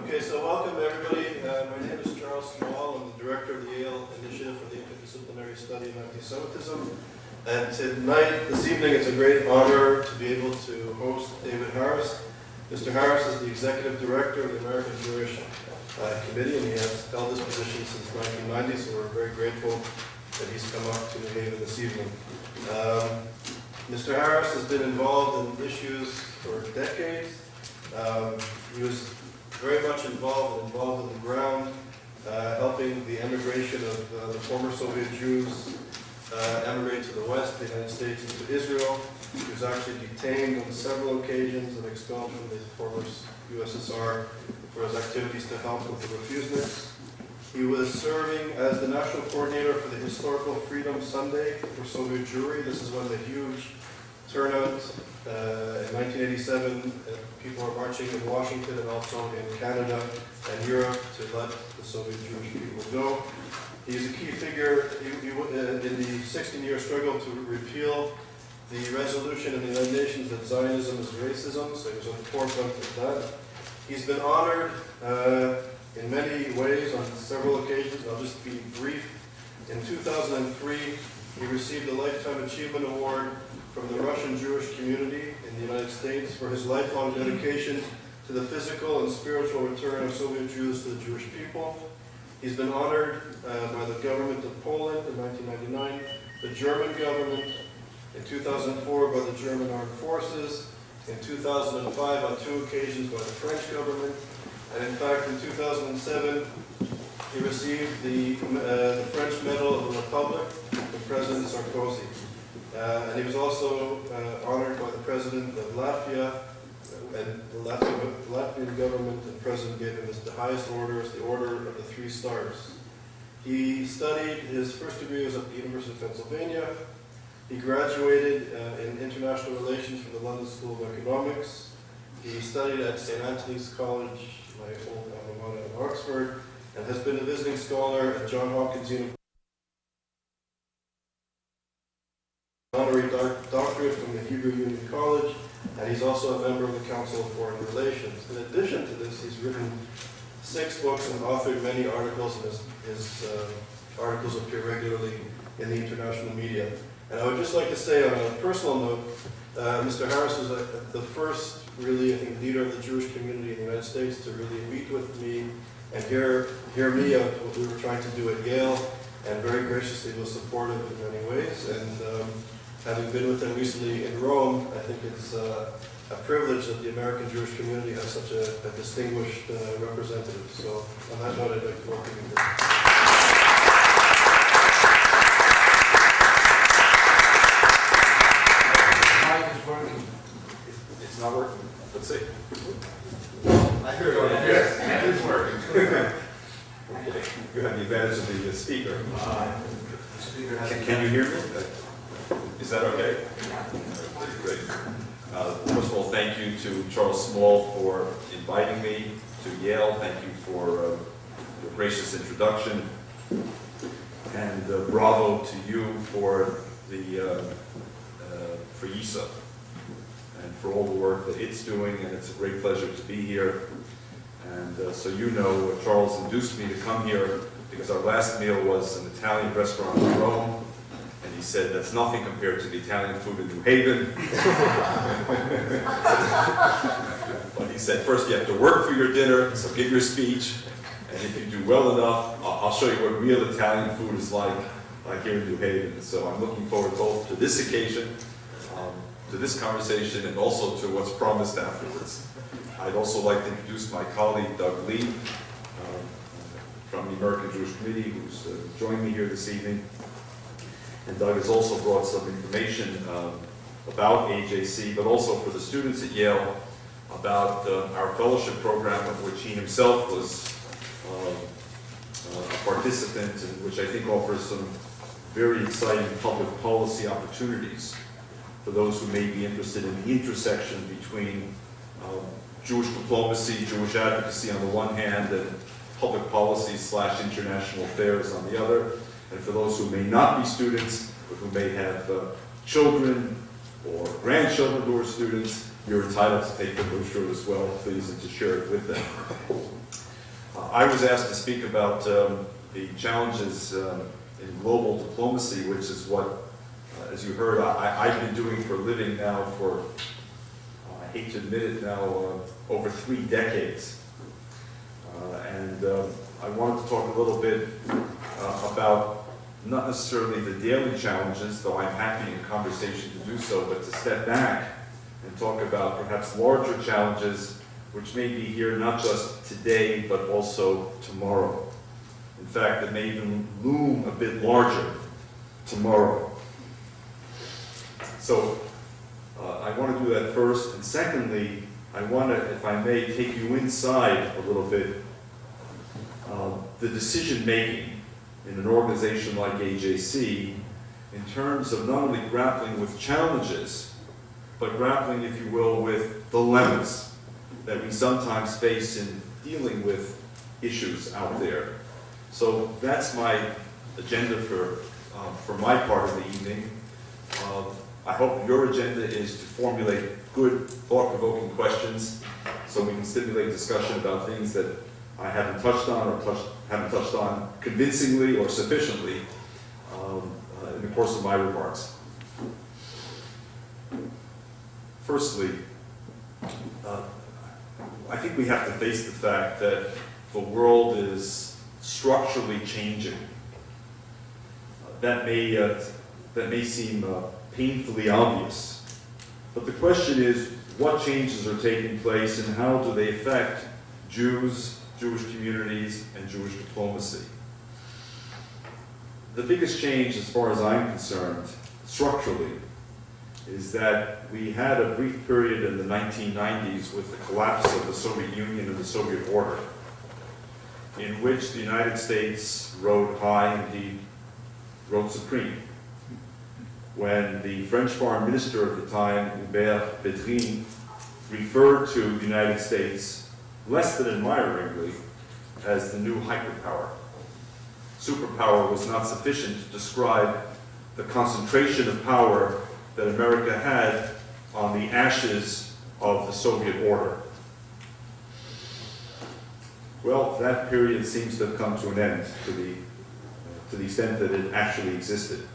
Okay, so welcome everybody. My name is Charles Small. I'm the director of the Yale Initiative for the Interdisciplinary Study of Anti-Semitism. And this evening, it's a great honor to be able to host David Harris. Mr. Harris is the executive director of the American Jewish Committee, and he has held this position since 1990, so we're very grateful that he's come up to New Haven this evening. Mr. Harris has been involved in issues for decades. He was very much involved on the ground, helping the emigration of the former Soviet Jews emigrate to the West, the United States, and to Israel. He was actually detained on several occasions and expelled from the former USSR for his activities to help with the refuseniks. He was serving as the national coordinator for the Historical Freedom Sunday for Soviet Jewry. This is when the huge turnout in 1987, people were marching in Washington and also in Canada and Europe to let the Soviet Jewish people go. He's a key figure in the 16-year struggle to repeal the resolution in the United Nations that Zionism is racism, so he was on the forefront of that. He's been honored in many ways on several occasions. I'll just be brief. In 2003, he received a Lifetime Achievement Award from the Russian Jewish community in the United States for his lifelong dedication to the physical and spiritual return of Soviet Jews to the Jewish people. He's been honored by the government of Poland in 1999, the German government in 2004 by the German Armed Forces, in 2005 on 2 occasions by the French government, and in fact in 2007 he received the French Medal of the Republic from President Sarkozy. And he was also honored by the President of Latvia, and the Latvian government and President gave him the highest orders, the Order of the 3 Stars. He studied, his first degree was at the University of Pennsylvania. He graduated in international relations from the London School of Economics. He studied at St. Anthony's College, my old alma mater in Oxford, and has been a visiting scholar at Johns Hopkins University. Honorary doctorate from the Hebrew Union College, and he's also a member of the Council of Foreign Relations. In addition to this, he's written 6 books and authored many articles, and his articles appear regularly in the international media. And I would just like to say on a personal note, Mr. Harris was the first, really, I think, leader of the Jewish community in the United States to really meet with me and hear me out what we were trying to do at Yale, and very graciously was supportive in many ways. And having been with him recently in Rome, I think it's a privilege that the American Jewish community has such a distinguished representative. So on that note, I'd like to welcome you. It's not working. Let's see. I hear it. Yes, it is working. Okay. You have the advantage of the speaker. Can you hear me? Is that okay? Great. First of all, thank you to Charles Small for inviting me to Yale. Thank you for your gracious introduction. And bravo to you for YISA and for all the work that it's doing, and it's a great pleasure to be here. And so you know, Charles induced me to come here because our last meal was an Italian restaurant in Rome, and he said that's nothing compared to the Italian food in New Haven. But he said, first you have to work for your dinner, so give your speech, and if you do well enough, I'll show you what real Italian food is like here in New Haven. So I'm looking forward both to this occasion, to this conversation, and also to what's promised afterwards. I'd also like to introduce my colleague, Doug Lee, from the American Jewish Committee, who's joined me here this evening. And Doug has also brought some information about AJC, but also for the students at Yale, about our fellowship program, of which he himself was a participant, and which I think offers some very exciting public policy opportunities for those who may be interested in the intersection between Jewish diplomacy, Jewish advocacy on the one hand, and public policy / international affairs on the other. And for those who may not be students, but who may have children or grandchildren who are students, you're entitled to take the brochure as well, please, and to share it with them. I was asked to speak about the challenges in global diplomacy, which is what, as you heard, I've been doing for a living now for, I hate to admit it now, over 3 decades. I wanted to talk a little bit about not necessarily the daily challenges, though I'm happy in conversation to do so, but to step back and talk about perhaps larger challenges which may be here not just today, but also tomorrow. In fact, it may even loom a bit larger tomorrow. So I want to do that first, and secondly, I want to, if I may, take you inside a little bit the decision-making in an organization like AJC in terms of not only grappling with challenges, but grappling, if you will, with dilemmas that we sometimes face in dealing with issues out there. So that's my agenda for my part of the evening. I hope your agenda is to formulate good, thought-provoking questions so we can stimulate discussion about things that I haven't touched on or haven't touched on convincingly or sufficiently in the course of my remarks. Firstly, I think we have to face the fact that the world is structurally changing. That may seem painfully obvious, but the question is, what changes are taking place and how do they affect Jews, Jewish communities, and Jewish diplomacy? The biggest change, as far as I'm concerned, structurally, is that we had a brief period in the 1990s with the collapse of the Soviet Union and the Soviet order, in which the United States rode high, indeed rode supreme. When the French foreign minister of the time, Hubert Védrine, referred to the United States less than admiringly as the new hyperpower. Superpower was not sufficient to describe the concentration of power that America had on the ashes of the Soviet order. Well, that period seems to have come to an end to the extent that it actually existed.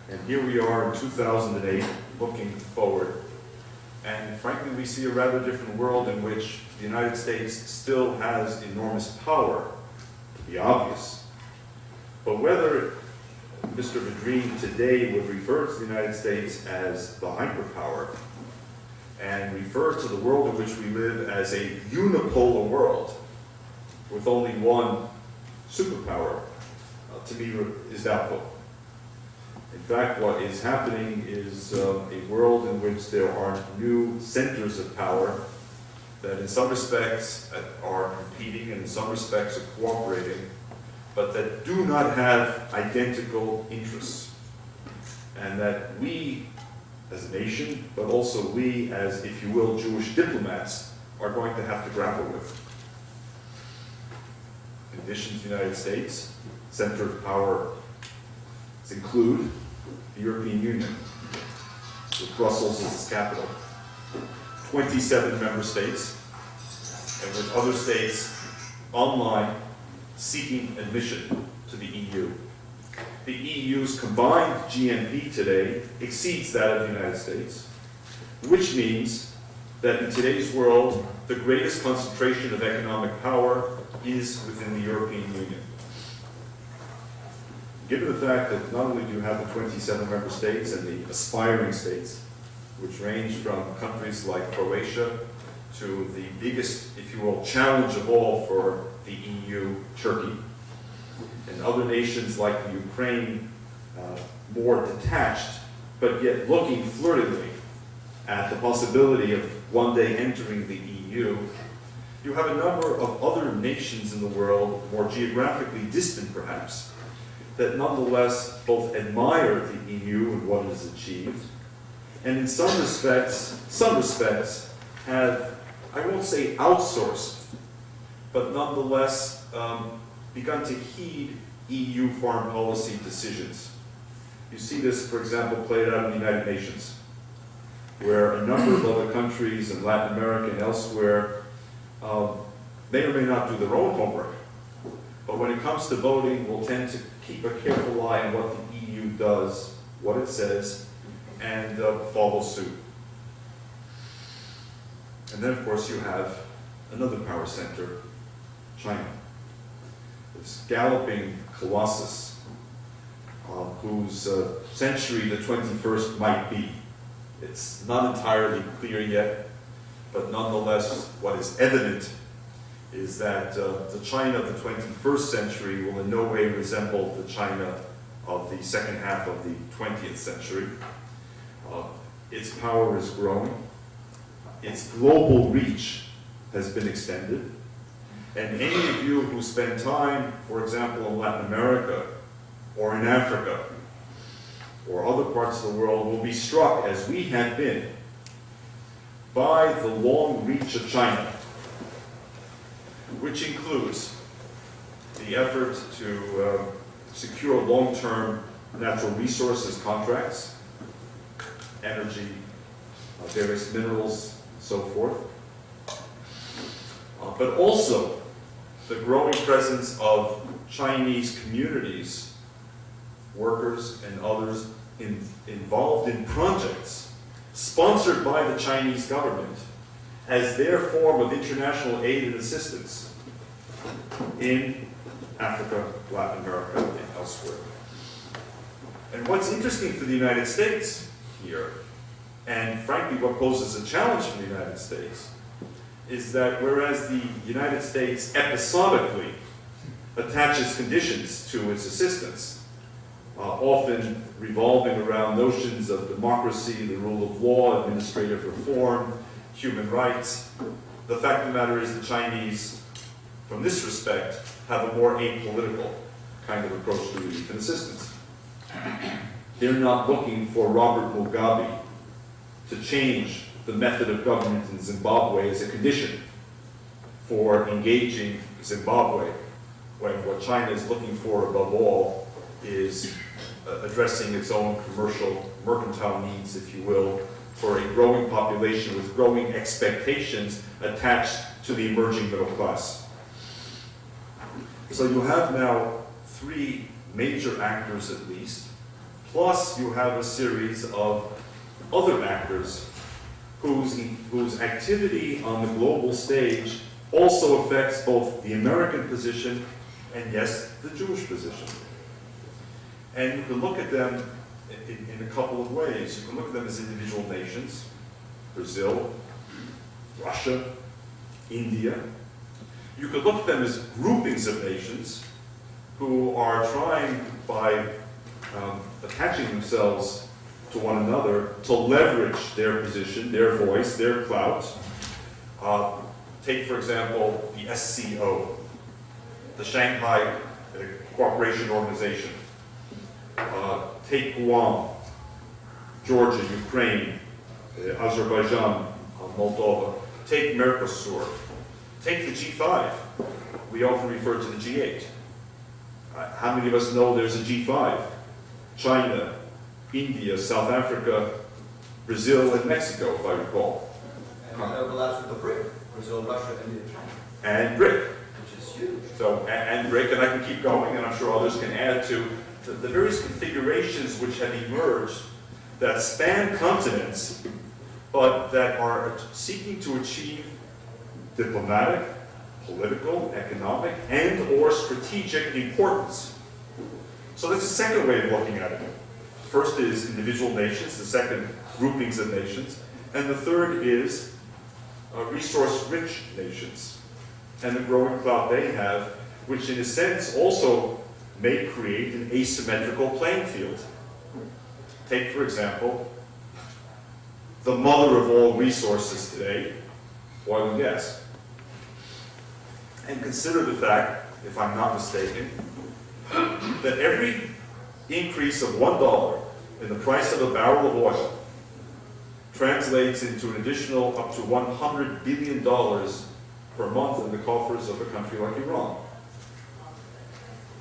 And here we are in 2008, looking forward, and frankly we see a rather different world in which the United States still has enormous power, to be obvious. But whether Mr. Védrine today would refer to the United States as the hyperpower and refer to the world in which we live as a unipolar world with only one superpower, to me is doubtful. In fact, what is happening is a world in which there are new centers of power that in some respects are competing and in some respects are cooperating, but that do not have identical interests. And that we as a nation, but also we as, if you will, Jewish diplomats, are going to have to grapple with. In addition to the United States, center of power include the European Union, with Brussels as its capital, 27 member states, and with other states online seeking admission to the EU. The EU's combined GNP today exceeds that of the United States, which means that in today's world, the greatest concentration of economic power is within the European Union. Given the fact that not only do you have the 27 member states and the aspiring states, which range from countries like Croatia to the biggest, if you will, challenge of all for the EU, Turkey, and other nations like the Ukraine, more detached, but yet looking flirtingly at the possibility of one day entering the EU, you have a number of other nations in the world, more geographically distant perhaps, that nonetheless both admire the EU and what it has achieved, and in some respects have, I won't say outsourced, but nonetheless begun to heed EU foreign policy decisions. You see this, for example, played out in the United Nations, where a number of other countries in Latin America and elsewhere may or may not do their own homework, but when it comes to voting, will tend to keep a careful eye on what the EU does, what it says, and follow suit. And then, of course, you have another power center, China. This galloping colossus, whose century the 21st might be. It's not entirely clear yet, but nonetheless, what is evident is that the China of the 21st century will in no way resemble the China of the second half of the 20th century. Its power is growing. Its global reach has been extended. And any of you who spend time, for example, in Latin America or in Africa or other parts of the world will be struck, as we have been, by the long reach of China, which includes the effort to secure long-term natural resources contracts, energy, various minerals, so forth, but also the growing presence of Chinese communities, workers and others involved in projects sponsored by the Chinese government as their form of international aid and assistance in Africa, Latin America, and elsewhere. And what's interesting for the United States here, and frankly what poses a challenge for the United States, is that whereas the United States episodically attaches conditions to its assistance, often revolving around notions of democracy, the rule of law, administrative reform, human rights, the fact of the matter is the Chinese, from this respect, have a more apolitical kind of approach to relief and assistance. They're not looking for Robert Mugabe to change the method of government in Zimbabwe as a condition for engaging Zimbabwe, when what China is looking for above all is addressing its own commercial, mercantile needs, if you will, for a growing population with growing expectations attached to the emerging middle class. So you have now three major actors at least, plus you have a series of other actors whose activity on the global stage also affects both the American position and, yes, the Jewish position. And you can look at them in a couple of ways. You can look at them as individual nations, Brazil, Russia, India. You could look at them as groupings of nations who are trying, by attaching themselves to one another, to leverage their position, their voice, their clout. Take, for example, the SCO, the Shanghai Cooperation Organization. Take Guam, Georgia, Ukraine, Azerbaijan, Moldova. Take Mercosur. Take the G5. We often refer to the G8. How many of us know there's a G5? China, India, South Africa, Brazil, and Mexico, if I recall. And it overlaps with the BRIC, Brazil, Russia, India, China. And BRIC. Which is huge. So, and BRIC, and I can keep going, and I'm sure others can add to the various configurations which have emerged that span continents, but that are seeking to achieve diplomatic, political, economic, and or strategic importance. So that's the second way of looking at it. First is individual nations, the second groupings of nations, and the third is resource-rich nations and the growing clout they have, which in a sense also may create an asymmetrical playing field. Take, for example, the mother of all resources today, oil and gas. And consider the fact, if I'm not mistaken, that every increase of $1 in the price of a barrel of oil translates into an additional up to $100 billion per month in the coffers of a country like Iran.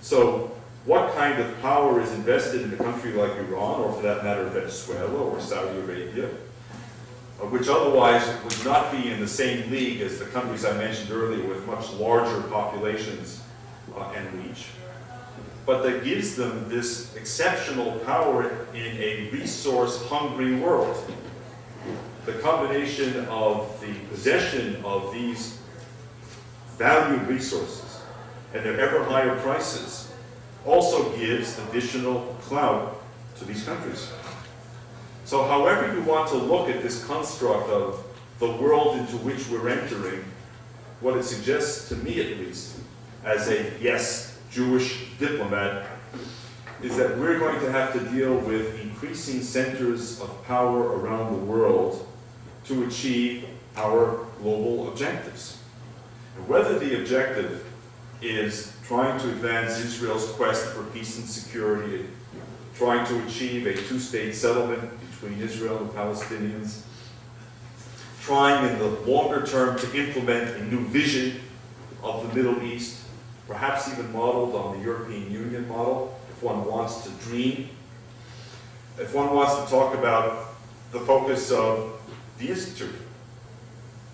So what kind of power is invested in a country like Iran, or for that matter Venezuela or Saudi Arabia, which otherwise would not be in the same league as the countries I mentioned earlier with much larger populations and reach, but that gives them this exceptional power in a resource-hungry world. The combination of the possession of these valued resources and their ever higher prices also gives additional clout to these countries. So however you want to look at this construct of the world into which we're entering, what it suggests to me at least, as a, yes, Jewish diplomat, is that we're going to have to deal with increasing centers of power around the world to achieve our global objectives. And whether the objective is trying to advance Israel's quest for peace and security, trying to achieve a two-state settlement between Israel and Palestinians, trying in the longer term to implement a new vision of the Middle East, perhaps even modeled on the European Union model, if one wants to dream. If one wants to talk about the focus of the Institute,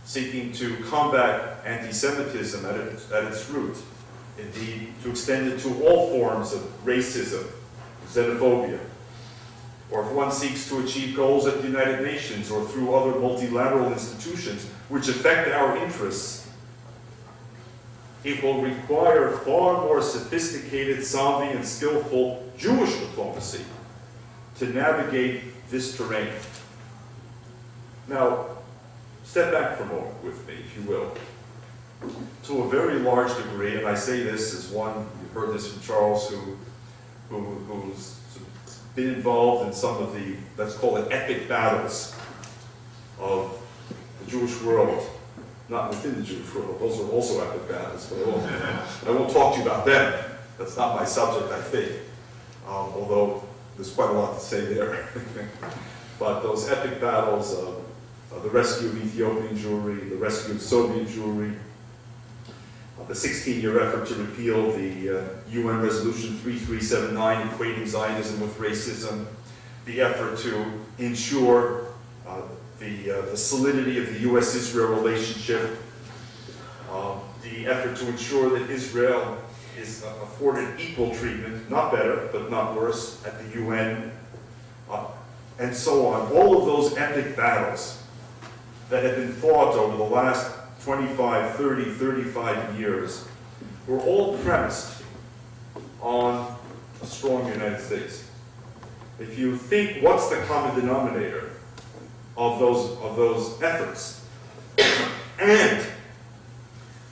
seeking to combat anti-Semitism at its root, indeed to extend it to all forms of racism, xenophobia, or if one seeks to achieve goals at the United Nations or through other multilateral institutions which affect our interests, it will require far more sophisticated, savvy, and skillful Jewish diplomacy to navigate this terrain. Now, step back for a moment with me, if you will. To a very large degree, and I say this as one, you heard this from Charles, who's been involved in some of the, let's call it, epic battles of the Jewish world. Not within the Jewish world, those are also epic battles, but I won't talk to you about them. That's not my subject, I think, although there's quite a lot to say there. But those epic battles of the rescue of Ethiopian Jewry, the rescue of Soviet Jewry, the 16-year effort to repeal the UN Resolution 3379 equating Zionism with racism, the effort to ensure the solidity of the U.S.-Israel relationship, the effort to ensure that Israel is afforded equal treatment, not better, but not worse, at the UN, and so on. All of those epic battles that have been fought over the last 25, 30, 35 years were all premised on a strong United States. If you think, what's the common denominator of those efforts, and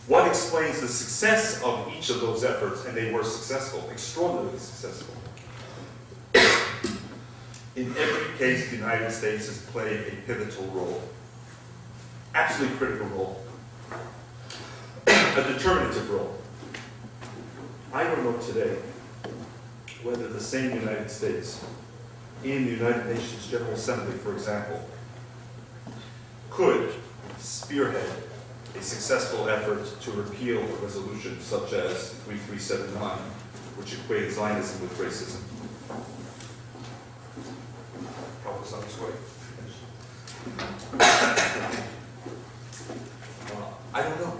what explains the success of each of those efforts, and they were successful, extraordinarily successful. In every case, the United States has played a pivotal role, absolutely critical role, a determinative role. I don't know today whether the same United States, in the United Nations General Assembly, for example, could spearhead a successful effort to repeal a resolution such as 3379, which equates Zionism with racism. Help us on this way. I don't know.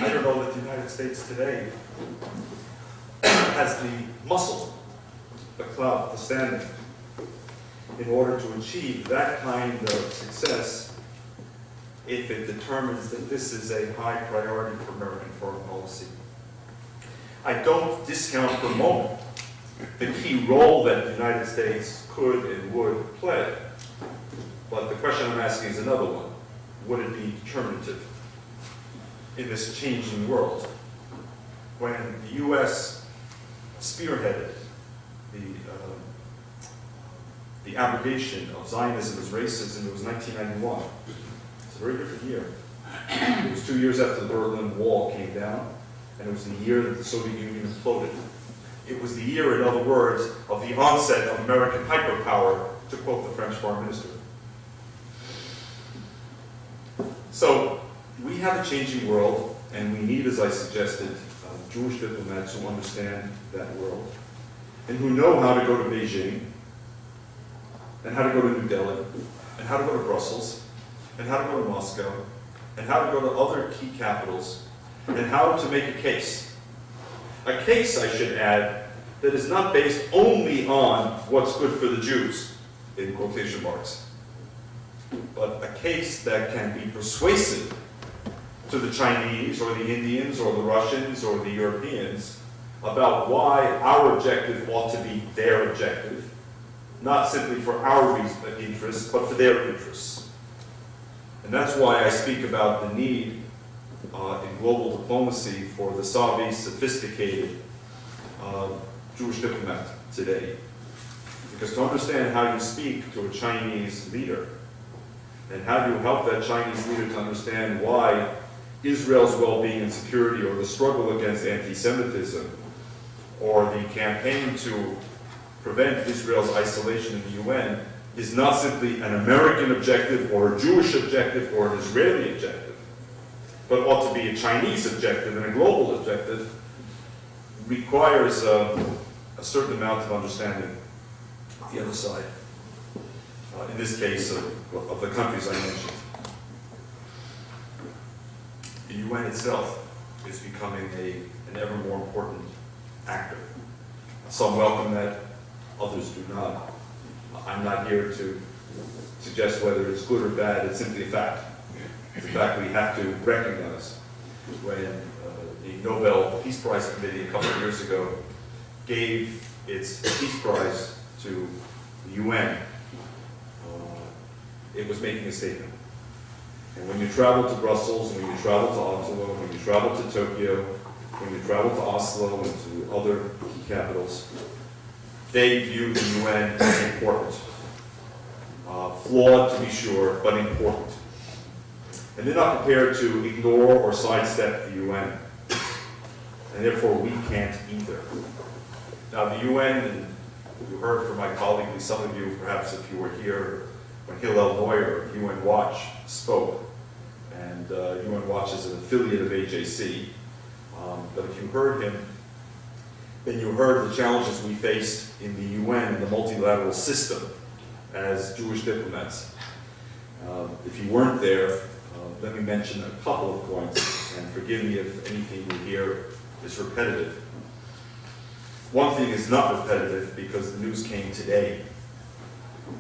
I don't know that the United States today has the muscle, the clout, the standing, in order to achieve that kind of success if it determines that this is a high priority for American foreign policy. I don't discount for a moment the key role that the United States could and would play. But the question I'm asking is another one. Would it be determinative in this changing world? When the U.S. spearheaded the abrogation of Zionism as racism, it was 1991. It's a very different year. It was 2 years after the Berlin Wall came down, and it was the year that the Soviet Union imploded. It was the year, in other words, of the onset of American hyperpower, to quote the French foreign minister. So, we have a changing world, and we need, as I suggested, Jewish diplomats who understand that world, and who know how to go to Beijing, and how to go to New Delhi, and how to go to Brussels, and how to go to Moscow, and how to go to other key capitals, and how to make a case. A case, I should add, that is not based only on what's good for the Jews, in quotation marks, but a case that can be persuasive to the Chinese or the Indians or the Russians or the Europeans about why our objective ought to be their objective, not simply for our interests, but for their interests. And that's why I speak about the need in global diplomacy for the savvy, sophisticated Jewish diplomat today. Because to understand how you speak to a Chinese leader, and how do you help that Chinese leader to understand why Israel's well-being and security, or the struggle against anti-Semitism, or the campaign to prevent Israel's isolation in the UN is not simply an American objective or a Jewish objective or an Israeli objective, but ought to be a Chinese objective and a global objective, requires a certain amount of understanding of the other side. In this case, of the countries I mentioned. The UN itself is becoming an ever more important actor. Some welcome that, others do not. I'm not here to suggest whether it's good or bad, it's simply a fact. It's a fact we have to recognize. When the Nobel Peace Prize Committee a couple of years ago gave its Peace Prize to the UN, it was making a statement. And when you travel to Brussels, when you travel to Ottawa, when you travel to Tokyo, when you travel to Oslo and to other key capitals, they view the UN as important. Flawed, to be sure, but important. And they're not prepared to ignore or sidestep the UN. And therefore, we can't either. Now, the UN, and you heard from my colleague, and some of you, perhaps if you were here, when Hillel Neuer of UN Watch spoke, and UN Watch is an affiliate of AJC, but if you heard him, then you heard the challenges we face in the UN and the multilateral system as Jewish diplomats. If you weren't there, let me mention a couple of points, and forgive me if anything you hear is repetitive. One thing is not repetitive because the news came today,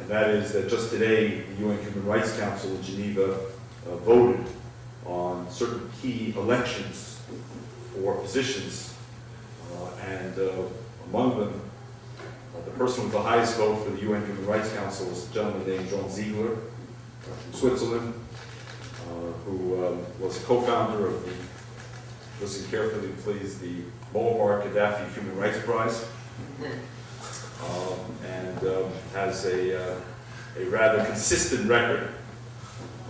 and that is that just today the UN Human Rights Council in Geneva voted on certain key elections for positions, and among them, the person with the highest vote for the UN Human Rights Council was a gentleman named John Ziegler from Switzerland, who was a co-founder of the, listen carefully please, the Muammar Gaddafi Human Rights Prize, and has a rather consistent record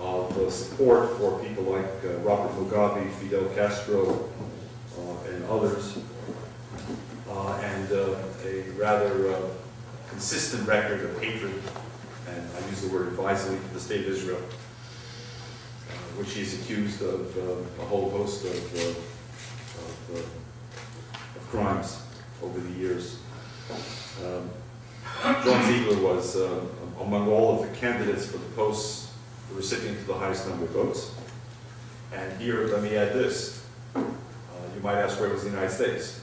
of support for people like Robert Mugabe, Fidel Castro, and others, and a rather consistent record of hatred, and I use the word advisedly, for the state of Israel, which he's accused of a whole host of crimes over the years. John Ziegler was, among all of the candidates for the posts, the recipient of the highest number of votes. And here, let me add this. You might ask, where was the United States?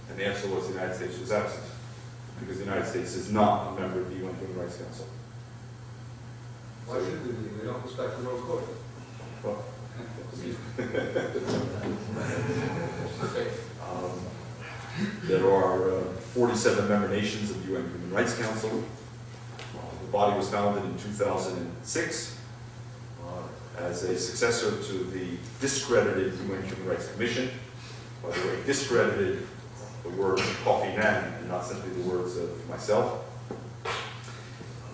And the answer was the United States was absent, because the United States is not a member of the UN Human Rights Council. Why should we be? We don't respect the world court. Well, there are 47 member nations of the UN Human Rights Council. The body was founded in 2006 as a successor to the discredited UN Human Rights Commission. By the way, discredited, the word Kofi Annan, and not simply the words of myself.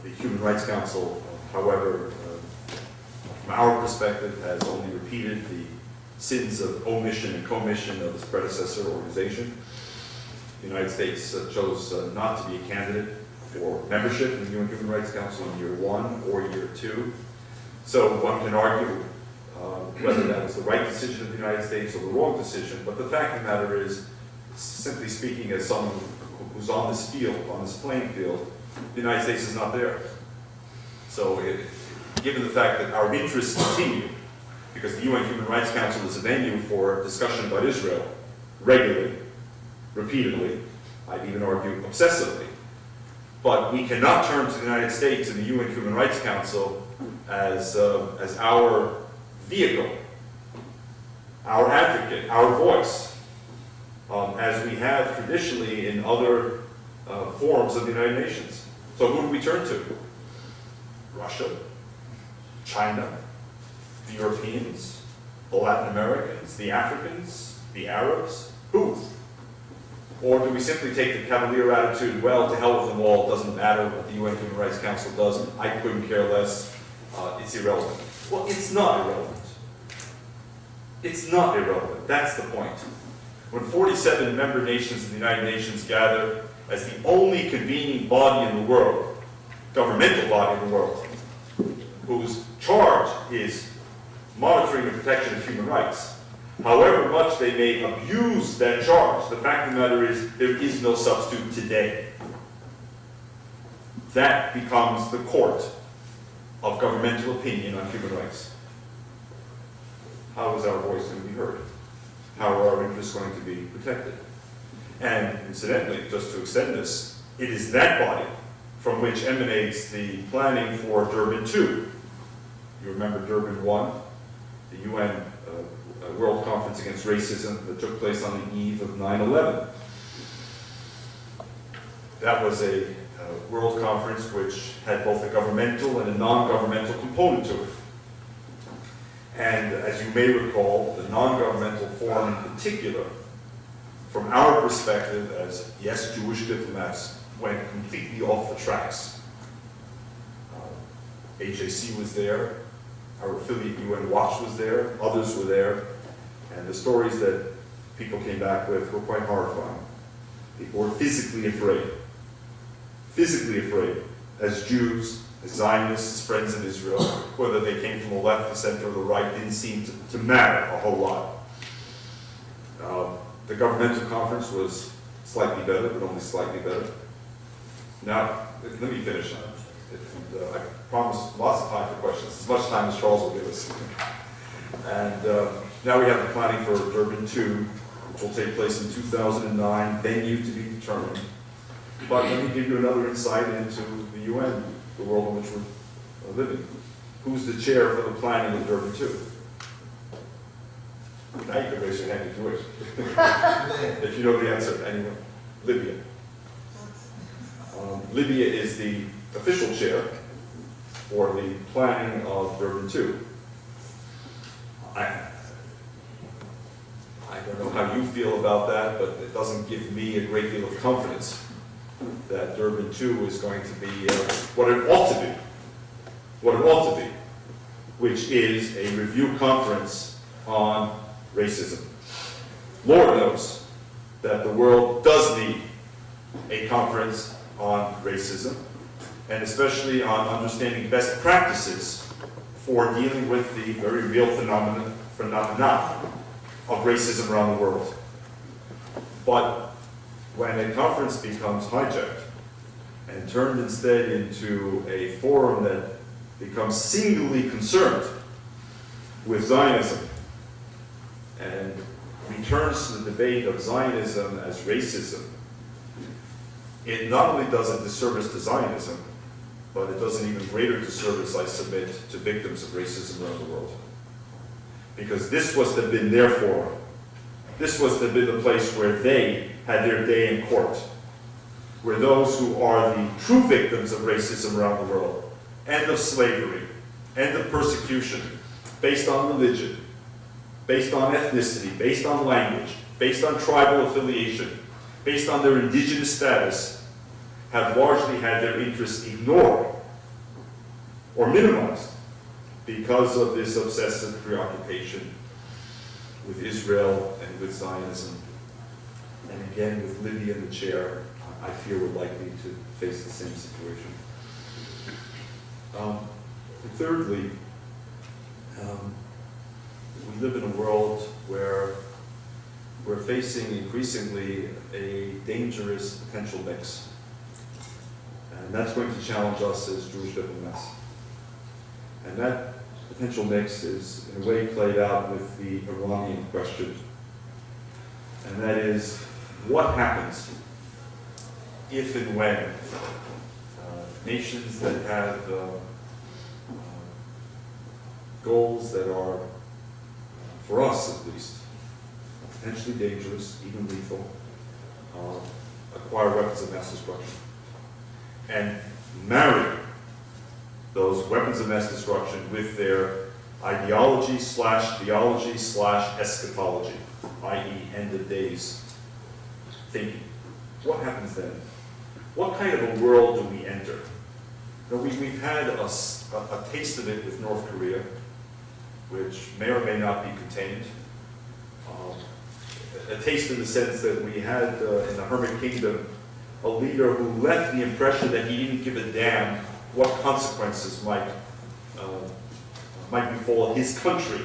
The Human Rights Council, however, from our perspective, has only repeated the sins of omission and commission of its predecessor organization. The United States chose not to be a candidate for membership in the UN Human Rights Council in year 1 or year 2. So one can argue whether that was the right decision of the United States or the wrong decision, but the fact of the matter is, simply speaking, as someone who's on this field, on this playing field, the United States is not there. So given the fact that our interests continue, because the UN Human Rights Council is a venue for discussion about Israel regularly, repeatedly, I'd even argue obsessively. But we cannot turn to the United States and the UN Human Rights Council as our vehicle, our advocate, our voice, as we have traditionally in other forums of the United Nations. So who do we turn to? Russia, China, the Europeans, the Latin Americans, the Africans, the Arabs? Who? Or do we simply take the cavalier attitude, well, to hell with them all, it doesn't matter what the UN Human Rights Council does, I couldn't care less, it's irrelevant. Well, it's not irrelevant. It's not irrelevant, that's the point. When 47 member nations of the United Nations gather as the only convening body in the world, governmental body in the world, whose charge is monitoring and protection of human rights, however much they may abuse that charge, the fact of the matter is there is no substitute today. That becomes the court of governmental opinion on human rights. How is our voice going to be heard? How are our interests going to be protected? And incidentally, just to extend this, it is that body from which emanates the planning for Durban 2. You remember Durban 1, the UN World Conference Against Racism that took place on the eve of 9/11. That was a world conference which had both a governmental and a non-governmental component to it. And as you may recall, the non-governmental forum in particular, from our perspective as, yes, Jewish diplomats, went completely off the tracks. HAC was there, our affiliate UN Watch was there, others were there, and the stories that people came back with were quite horrifying. People were physically afraid as Jews, as Zionists, as friends of Israel, whether they came from the left, the center, or the right, didn't seem to matter a whole lot. The governmental conference was slightly better, but only slightly better. Now, let me finish. I promise lots of time for questions, as much time as Charles will give us. And now we have the planning for Durban 2, which will take place in 2009, venue to be determined. But let me give you another insight into the UN, the world in which we're living. Who's the chair for the planning of Durban 2? Now you can raise your hand to do it. If you know the answer, anyone. Libya. Libya is the official chair for the planning of Durban 2. I don't know how you feel about that, but it doesn't give me a great deal of confidence that Durban 2 is going to be what it ought to be, which is a review conference on racism. Lord knows that the world does need a conference on racism, and especially on understanding best practices for dealing with the very real phenomena of racism around the world. But when a conference becomes hijacked and turned instead into a forum that becomes singularly concerned with Zionism and returns to the debate of Zionism as racism, it not only does a disservice to Zionism, but it does an even greater disservice, I submit, to victims of racism around the world. Because this was to have been their forum. This was to have been the place where they had their day in court, where those who are the true victims of racism around the world, and of slavery, and of persecution, based on religion, based on ethnicity, based on language, based on tribal affiliation, based on their indigenous status, have largely had their interests ignored or minimized because of this obsessive preoccupation with Israel and with Zionism. And again, with Libya in the chair, I fear we're likely to face the same situation. And thirdly, we live in a world where we're facing increasingly a dangerous potential mix. And that's going to challenge us as Jewish diplomats. And that potential mix is in a way played out with the Iranian question. And that is, what happens if and when nations that have goals that are, for us at least, potentially dangerous, even lethal, acquire weapons of mass destruction, and marry those weapons of mass destruction with their ideology slash theology slash eschatology, i.e. end of days thinking. What happens then? What kind of a world do we enter? Now, we've had a taste of it with North Korea, which may or may not be contained. A taste in the sense that we had in the Hermit Kingdom a leader who left the impression that he didn't give a damn what consequences might befall his country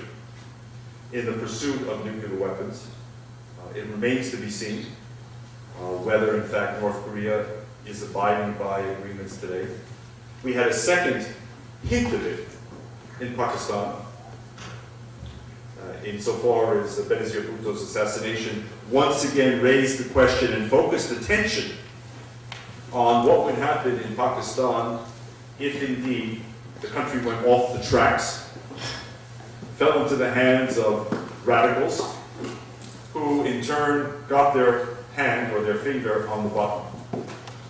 in the pursuit of nuclear weapons. It remains to be seen whether, in fact, North Korea is abiding by agreements today. We had a second hint of it in Pakistan, insofar as Benazir Bhutto's assassination once again raised the question and focused attention on what would happen in Pakistan if indeed the country went off the tracks, fell into the hands of radicals, who in turn got their hand or their finger on the button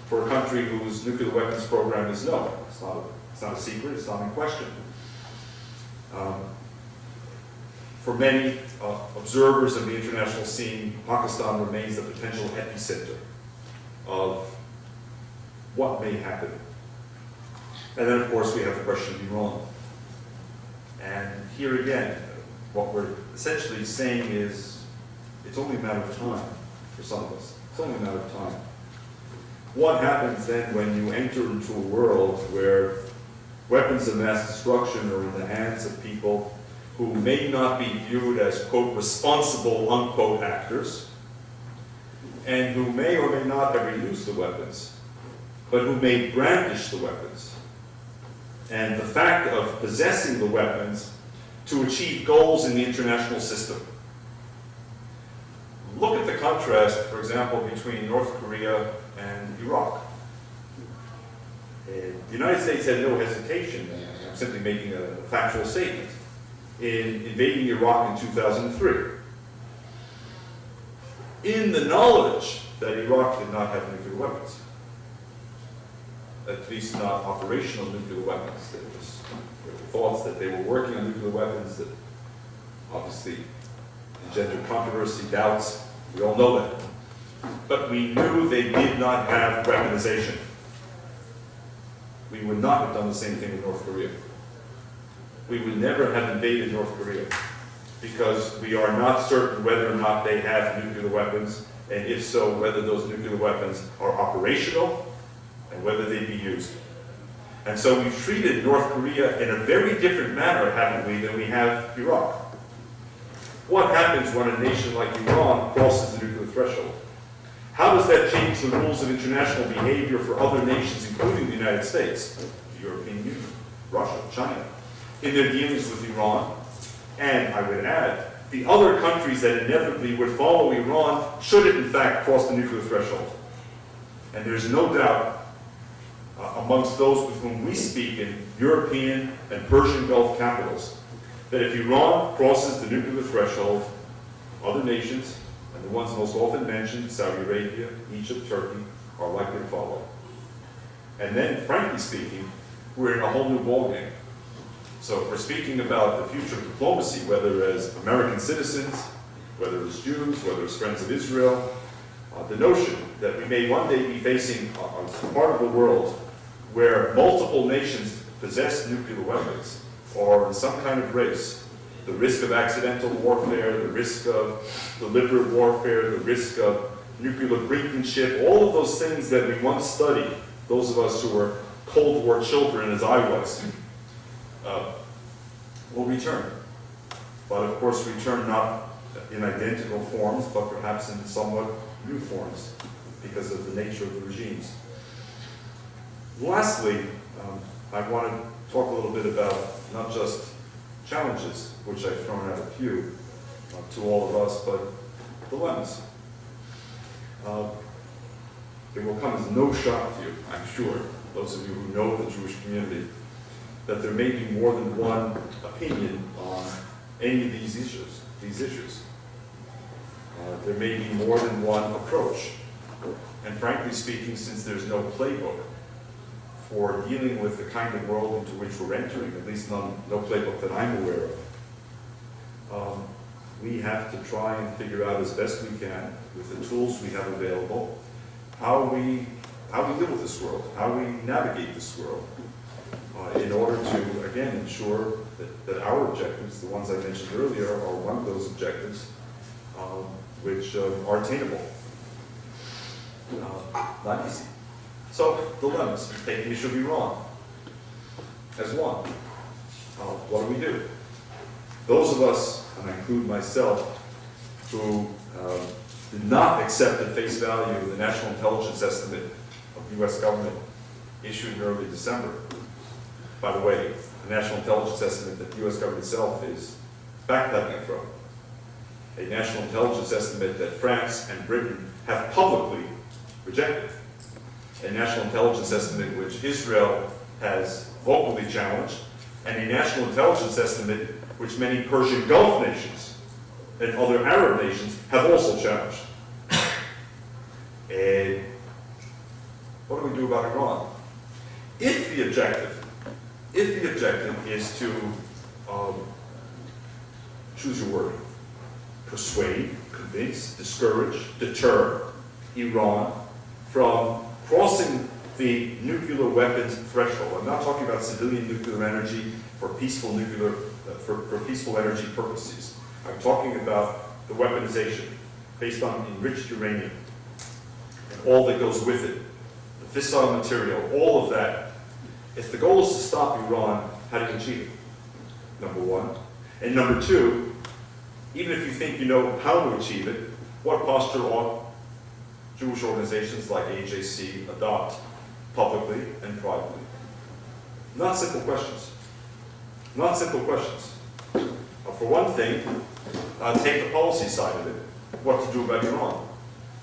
for a country whose nuclear weapons program is known. It's not a secret, it's not in question. For many observers of the international scene, Pakistan remains the potential epicenter of what may happen. And then, of course, we have the question of Iran. And here again, what we're essentially saying is it's only a matter of time for some of us. It's only a matter of time. What happens then when you enter into a world where weapons of mass destruction are in the hands of people who may not be viewed as, quote, responsible, unquote, actors, and who may or may not ever use the weapons, but who may brandish the weapons? And the fact of possessing the weapons to achieve goals in the international system. Look at the contrast, for example, between North Korea and Iraq. The United States had no hesitation, I'm simply making a factual statement, in invading Iraq in 2003. In the knowledge that Iraq did not have nuclear weapons. At least not operational nuclear weapons. There were thoughts that they were working on nuclear weapons that obviously engendered controversy, doubts. We all know that. But we knew they did not have weaponization. We would not have done the same thing with North Korea. We would never have invaded North Korea because we are not certain whether or not they have nuclear weapons, and if so, whether those nuclear weapons are operational and whether they be used. And so we've treated North Korea in a very different manner, haven't we, than we have Iraq. What happens when a nation like Iran crosses the nuclear threshold? How does that change the rules of international behavior for other nations, including the United States, the European Union, Russia, China, in their dealings with Iran? And I would add, the other countries that inevitably would follow Iran should it in fact cross the nuclear threshold. And there's no doubt amongst those with whom we speak in European and Persian Gulf capitals, that if Iran crosses the nuclear threshold, other nations, and the ones most often mentioned, Saudi Arabia, Egypt, Turkey, are likely to follow. And then, frankly speaking, we're in a whole new ballgame. So if we're speaking about the future of diplomacy, whether as American citizens, whether as Jews, whether as friends of Israel, the notion that we may one day be facing a part of the world where multiple nations possess nuclear weapons or in some kind of race, the risk of accidental warfare, the risk of deliberate warfare, the risk of nuclear brinkmanship, all of those things that we once studied, those of us who were Cold War children, as I was, will return. But of course return not in identical forms, but perhaps in somewhat new forms because of the nature of the regimes. Lastly, I want to talk a little bit about not just challenges, which I've thrown out a few to all of us, but dilemmas. It will come as no shock to you, I'm sure, those of you who know the Jewish community, that there may be more than one opinion on any of these issues. There may be more than one approach. And frankly speaking, since there's no playbook for dealing with the kind of world into which we're entering, at least no playbook that I'm aware of, we have to try and figure out as best we can, with the tools we have available, how we live with this world, how we navigate this world, in order to, again, ensure that our objectives, the ones I mentioned earlier, are one of those objectives which are attainable. Not easy. So, dilemmas. Taking me should be wrong. As one. What do? Those of us, and I include myself, who did not accept at face value the National Intelligence Estimate of the U.S. government issued in early December. By the way, a National Intelligence Estimate that the U.S. government itself is backpedaling from. A National Intelligence Estimate that France and Britain have publicly rejected. A National Intelligence Estimate which Israel has vocally challenged, and a National Intelligence Estimate which many Persian Gulf nations and other Arab nations have also challenged. And what do we do about Iran? If the objective is to, choose your word, persuade, convince, discourage, deter Iran from crossing the nuclear weapons threshold. I'm not talking about civilian nuclear energy for peaceful energy purposes. I'm talking about the weaponization based on enriched uranium and all that goes with it, the fissile material, all of that. If the goal is to stop Iran, how do you achieve it? Number one. And number two, even if you think you know how to achieve it, what posture ought Jewish organizations like AJC adopt publicly and privately? Not simple questions. Not simple questions. For one thing, take the policy side of it. What to do about Iran?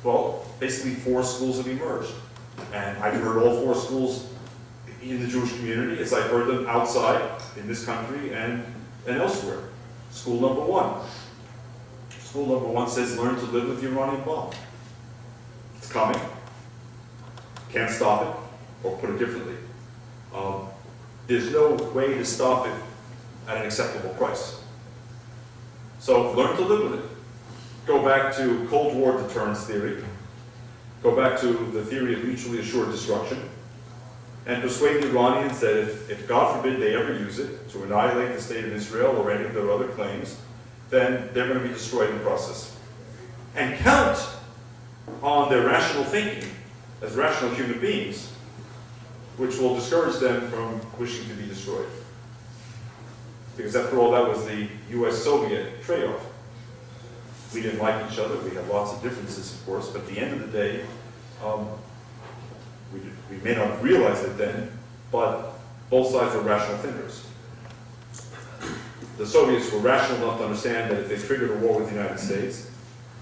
Well, basically 4 schools have emerged. And I've heard all 4 schools in the Jewish community as I've heard them outside in this country and elsewhere. School number 1. School number 1 says learn to live with the Iranian bomb. It's coming. Can't stop it. Or put it differently, there's no way to stop it at an acceptable price. So learn to live with it. Go back to Cold War deterrence theory. Go back to the theory of mutually assured destruction. And persuade the Iranians that if God forbid they ever use it to annihilate the state of Israel or any of their other claims, then they're going to be destroyed in the process. And count on their rational thinking as rational human beings, which will discourage them from wishing to be destroyed. Because after all, that was the US-Soviet trade-off. We didn't like each other, we had lots of differences, of course, but at the end of the day, we may not have realized it then, but both sides were rational thinkers. The Soviets were rational enough to understand that if they triggered a war with the United States,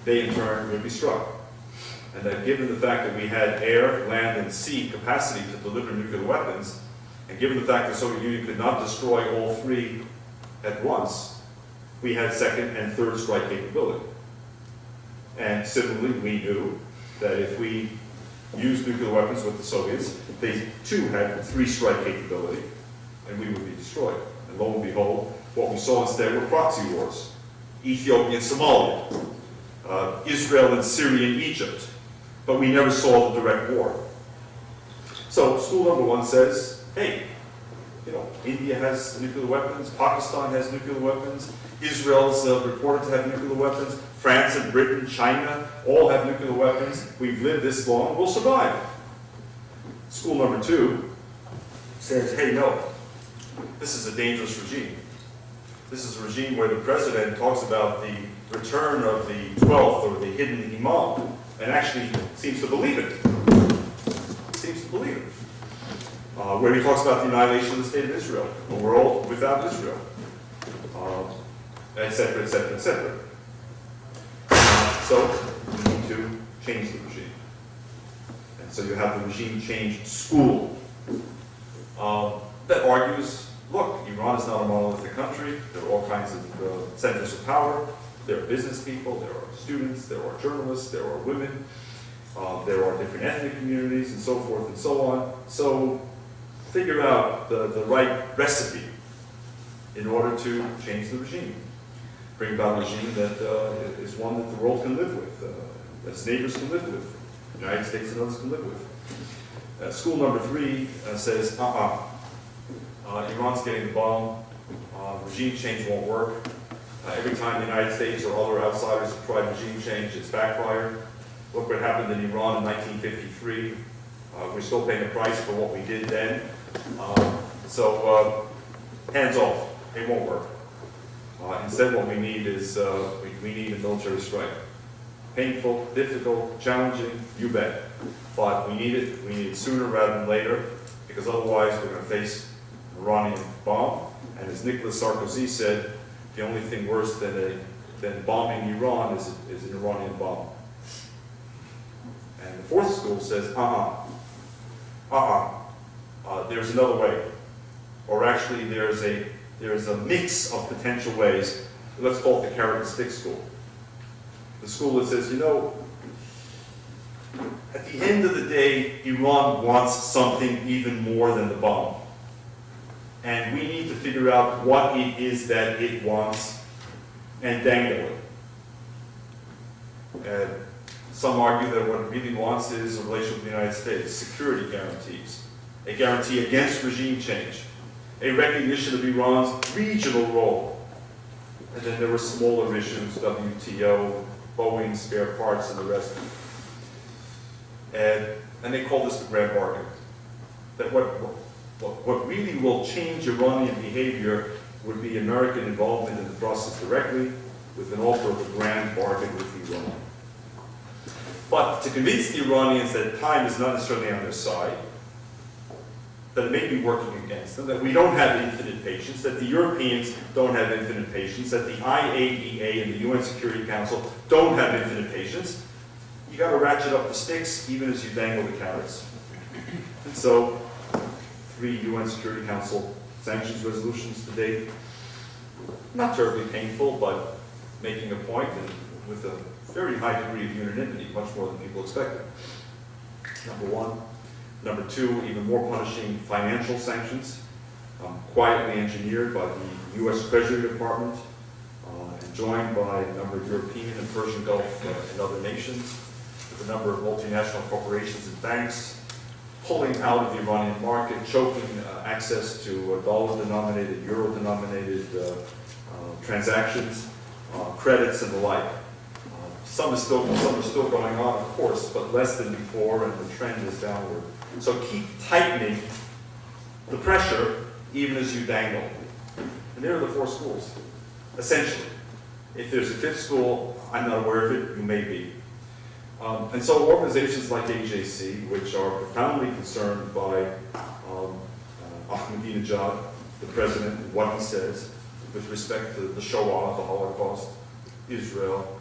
they in turn would be struck. And that given the fact that we had air, land, and sea capacity to deliver nuclear weapons, and given the fact that the Soviet Union could not destroy all 3 at once, we had second and third strike capability. And similarly, we knew that if we used nuclear weapons with the Soviets, they too had 3 strike capability, and we would be destroyed. And lo and behold, what we saw instead were proxy wars. Ethiopia and Somalia, Israel and Syria and Egypt. But we never saw the direct war. So school number 1 says, hey, India has nuclear weapons, Pakistan has nuclear weapons, Israel's reported to have nuclear weapons, France and Britain, China, all have nuclear weapons. We've lived this long, we'll survive. School number 2 says, hey, no, this is a dangerous regime. This is a regime where the president talks about the return of the 12th or the hidden Imam, and actually seems to believe it. Seems to believe it. where he talks about the annihilation of the state of Israel, a world without Israel, et cetera, et cetera, et cetera. So we need to change the regime. And so you have the regime change school that argues, look, Iran is not a monolithic country. There are all kinds of centers of power. There are business people, there are students, there are journalists, there are women, there are different ethnic communities, and so forth and so on. So figure out the right recipe in order to change the regime. Bring about a regime that is one that the world can live with, that its neighbors can live with, the United States and others can live with. School number 3 says, Iran's getting the bomb, regime change won't work. Every time the United States or other outsiders have tried regime change, it's backfired. Look what happened in Iran in 1953. We're still paying the price for what we did then. So hands off, it won't work. Instead what we need is, we need a military strike. Painful, difficult, challenging, you bet. But we need it sooner rather than later, because otherwise we're going to face an Iranian bomb. And as Nicolas Sarkozy said, the only thing worse than bombing Iran is an Iranian bomb. And the 4th school says, there's another way. Or actually there's a mix of potential ways. Let's call it the carrot and stick school. The school that says, you know, at the end of the day, Iran wants something even more than the bomb. And we need to figure out what it is that it wants and dangle it. Some argue that what it really wants is a relationship with the United States, security guarantees, a guarantee against regime change, a recognition of Iran's regional role. And then there were smaller issues, WTO, Boeing, spare parts, and the rest. And they call this the grand bargain. That what really will change Iranian behavior would be American involvement in the process directly, with an offer of a grand bargain with Iran. But to convince the Iranians that time is not necessarily on their side, that it may be working against them, that we don't have infinite patience, that the Europeans don't have infinite patience, that the IAEA and the UN Security Council don't have infinite patience, you got to ratchet up the sticks even as you dangle the carrots. And so, 3 UN Security Council sanctions resolutions to date. Not terribly painful, but making a point and with a very high degree of unanimity, much more than people expected. Number 1. Number 2, even more punishing financial sanctions, quietly engineered by the US Treasury Department, and joined by a number of European and Persian Gulf and other nations, with a number of multinational corporations and banks, pulling out of the Iranian market, choking access to dollar-denominated, euro-denominated transactions, credits, and the like. Some are still going on, of course, but less than before, and the trend is downward. So keep tightening the pressure, even as you dangle. And there are the 4 schools, essentially. If there's a 5th school, I'm not aware of it, you may be. And so organizations like AJC, which are profoundly concerned by Ahmadinejad, the president, and what he says with respect to the Shoah, the Holocaust, Israel,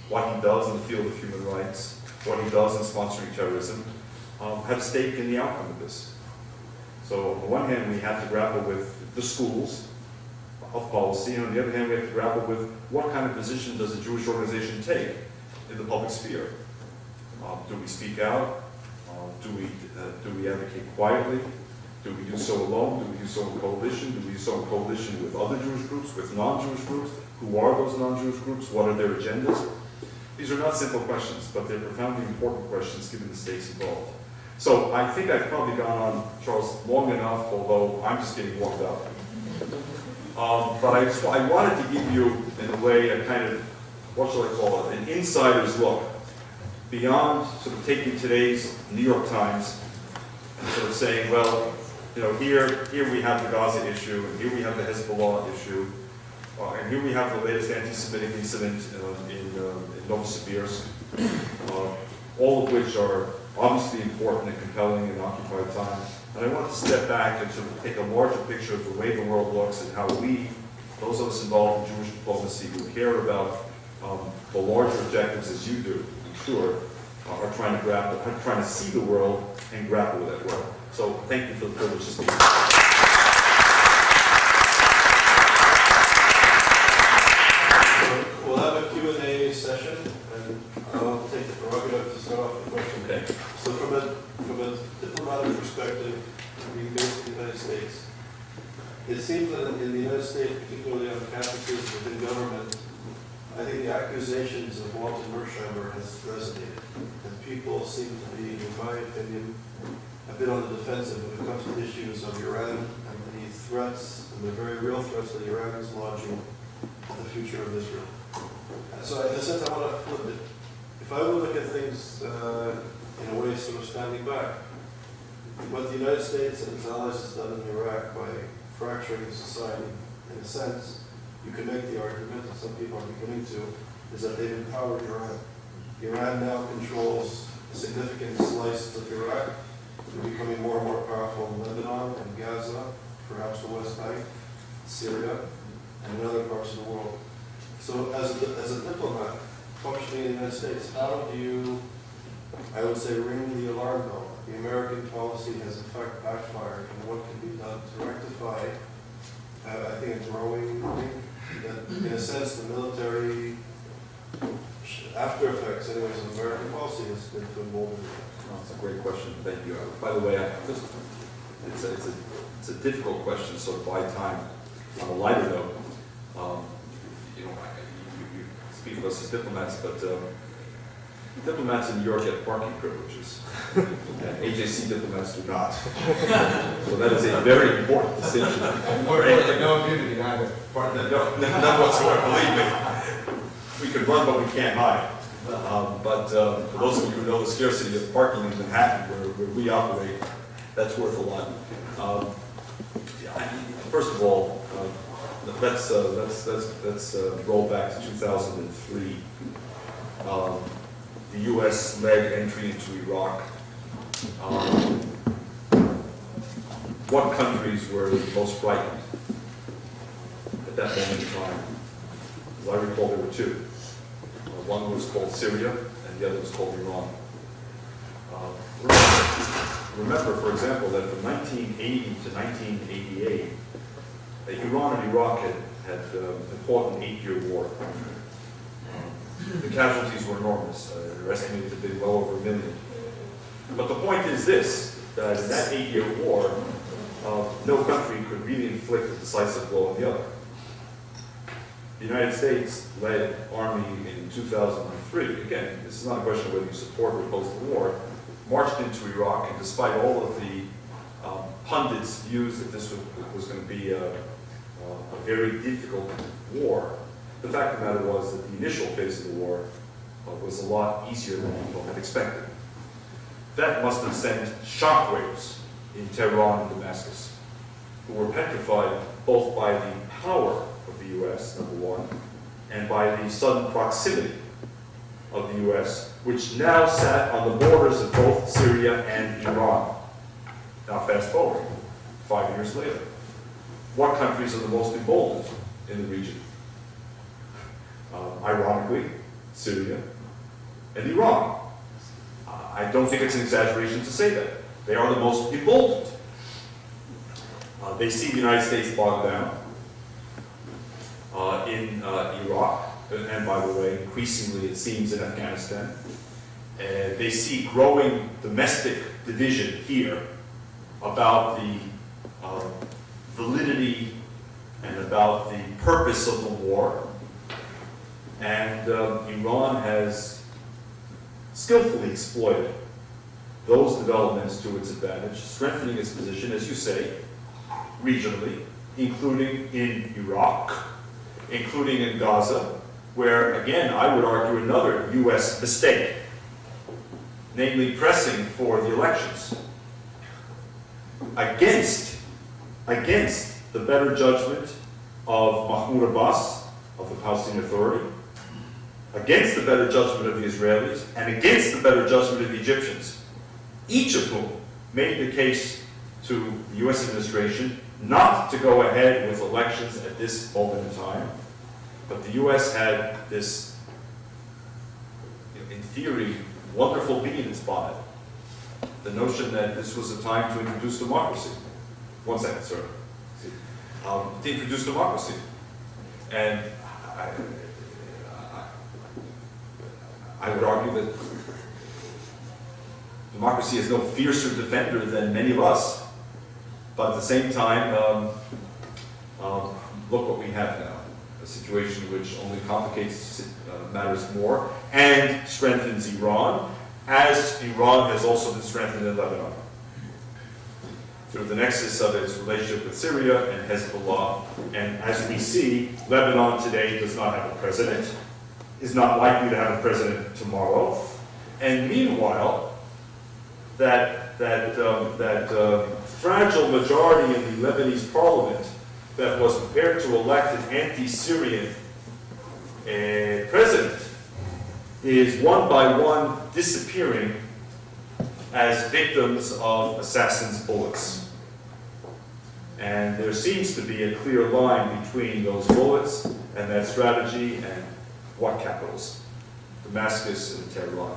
what he does in the field of human rights, what he does in sponsoring terrorism, have a stake in the outcome of this. So on the one hand, we have to grapple with the schools of policy, and on the other hand, we have to grapple with what kind of position does a Jewish organization take in the public sphere. Do we speak out? Do we advocate quietly? Do we do so alone? Do we do so in coalition? Do we do so in coalition with other Jewish groups, with non-Jewish groups? Who are those non-Jewish groups? What are their agendas? These are not simple questions, but they're profoundly important questions given the stakes involved. So I think I've probably gone on, Charles, long enough, although I'm just getting warmed up. But I wanted to give you, in a way, a kind of, what shall I call it, an insider's look beyond sort of taking today's New York Times and sort of saying, well, you know, here we have the Gaza issue, and here we have the Hezbollah issue, and here we have the latest anti-Semitic incident in Novosibirsk, all of which are obviously important and compelling in occupied time. And I want to step back and sort of take a larger picture of the way the world looks and how we, those of us involved in Jewish diplomacy who care about the larger objectives as you do, I'm sure, are trying to see the world and grapple with that world. So thank you for the privilege to speak. We'll have a Q&A session, and I'll take the prerogative to start off the question. Okay. So from a diplomatic perspective, being based in the United States, it seems that in the United States, particularly on campuses within government, I think the accusations of Walter Mersheimer has resonated. And people seem to be, in my opinion, a bit on the defensive when it comes to issues of Iran and the threats, and the very real threats that Iran is launching to the future of Israel. So in a sense, I want to flip it. If I would look at things in a way sort of standing back, what the United States and its allies has done in Iraq by fracturing the society, in a sense, you can make the argument, and some people are beginning to, is that they've empowered Iran. Iran now controls a significant slice of Iraq. They're becoming more and more powerful in Lebanon and Gaza, perhaps the West Bank, Syria, and in other parts of the world. So as a diplomat functioning in the United States, how do you, I would say, ring the alarm bell? The American policy has in fact backfired, and what can be done to rectify, I think, a growing link that, in a sense, the military after effects, anyways, of American policy has been to embolden it. That's a great question. Thank you. By the way, it's a difficult question, so to buy time. On a lighter note, you speak of us as diplomats, but diplomats in New York get parking privileges, and AJC diplomats do not. So that is a very important distinction. No immunity either. None whatsoever, believe me. We can run, but we can't hide. But for those of you who know the scarcity of parking in Manhattan, where we operate, that's worth a lot. First of all, let's roll back to 2003. The U.S. led entry into Iraq. What countries were most frightened at that moment in time? As I recall, there were two. One was called Syria, and the other was called Iran. Remember, for example, that from 1980 to 1988, Iran and Iraq had fought an 8-year war. The casualties were enormous. They're estimated to be well over 1 million. But the point is this, that in that 8-year war, no country could really inflict a decisive blow on the other. The United States led army in 2003. Again, this is not a question of whether you support or oppose the war. Marched into Iraq, and despite all of the pundits' views that this was going to be a very difficult war, the fact of the matter was that the initial phase of the war was a lot easier than people had expected. That must have sent shockwaves in Tehran and Damascus, who were petrified both by the power of the U.S., number one, and by the sudden proximity of the U.S., which now sat on the borders of both Syria and Iran. Now fast forward, 5 years later. What countries are the most emboldened in the region? Ironically, Syria and Iran. I don't think it's an exaggeration to say that. They are the most emboldened. They see the United States bogged down in Iraq, and by the way, increasingly it seems in Afghanistan. They see growing domestic division here about the validity and about the purpose of the war. And Iran has skillfully exploited those developments to its advantage, strengthening its position, as you say, regionally, including in Iraq, including in Gaza, where, again, I would argue another U.S. mistake, namely pressing for the elections against the better judgment of Mahmoud Abbas, of the Palestinian Authority, against the better judgment of the Israelis, and against the better judgment of the Egyptians. each of whom made the case to the US administration not to go ahead with elections at this moment in time. But the US had this, in theory, wonderful bee in its bonnet. The notion that this was a time to introduce democracy. One second, sir. To introduce democracy. And I would argue that democracy is no fiercer defender than many of us. But at the same time, look what we have now. A situation which only complicates matters more and strengthens Iran, as Iran has also been strengthened in Lebanon through the nexus of its relationship with Syria and Hezbollah. And as we see, Lebanon today does not have a president, is not likely to have a president tomorrow. And meanwhile, that fragile majority in the Lebanese parliament that was prepared to elect an anti-Syrian president is one by one disappearing as victims of assassins' bullets. And there seems to be a clear line between those bullets and that strategy and what capitals? Damascus and Tehran.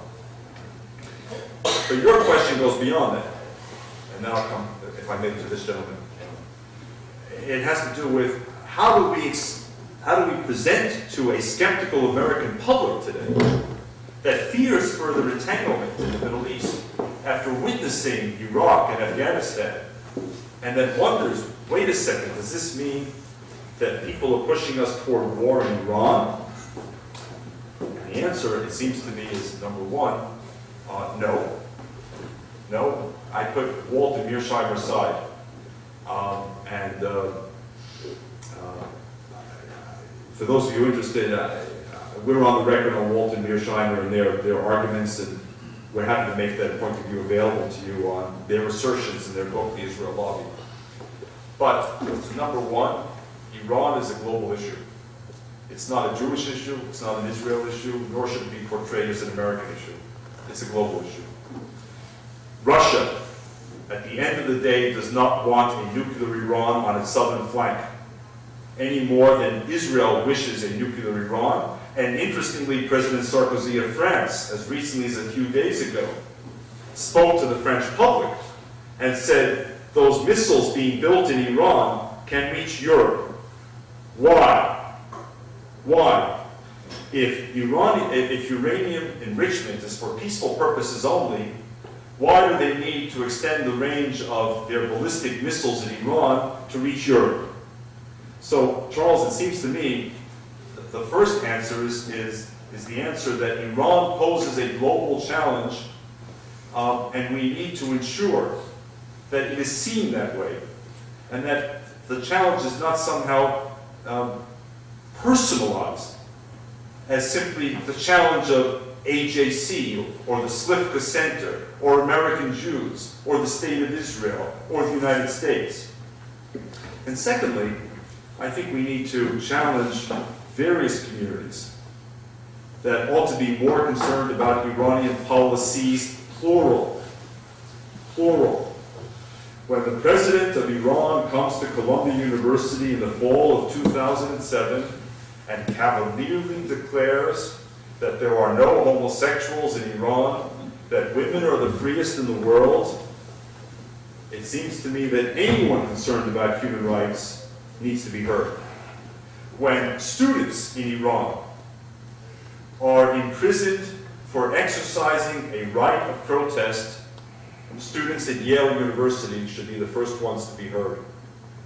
But your question goes beyond that. And now I'll come, if I may, to this gentleman. It has to do with how do we present to a skeptical American public today that fears further entanglement in the Middle East after witnessing Iraq and Afghanistan, and then wonders, wait a second, does this mean that people are pushing us toward war in Iran? And the answer, it seems to me, is number one, no. No, I put Walter Mearsheimer aside. For those of you interested, we're on the record on Walter Mearsheimer and their arguments, and we're happy to make that point of view available to you on their assertions in their book, The Israel Lobby. But number one, Iran is a global issue. It's not a Jewish issue, it's not an Israel issue, nor should it be portrayed as an American issue. It's a global issue. Russia, at the end of the day, does not want a nuclear Iran on its southern flank, any more than Israel wishes a nuclear Iran. And interestingly, President Sarkozy of France, as recently as a few days ago, spoke to the French public and said those missiles being built in Iran can reach Europe. Why? Why? If uranium enrichment is for peaceful purposes only, why do they need to extend the range of their ballistic missiles in Iran to reach Europe? So, Charles, it seems to me that the first answer is the answer that Iran poses a global challenge, and we need to ensure that it is seen that way, and that the challenge is not somehow personalized as simply the challenge of AJC or the Slivka Center or American Jews or the State of Israel or the United States. And secondly, I think we need to challenge various communities that ought to be more concerned about Iranian policies, plural. When the president of Iran comes to Columbia University in the fall of 2007 and cavalierly declares that there are no homosexuals in Iran, that women are the freest in the world, it seems to me that anyone concerned about human rights needs to be heard. When students in Iran are imprisoned for exercising a right of protest, students at Yale University should be the first ones to be heard.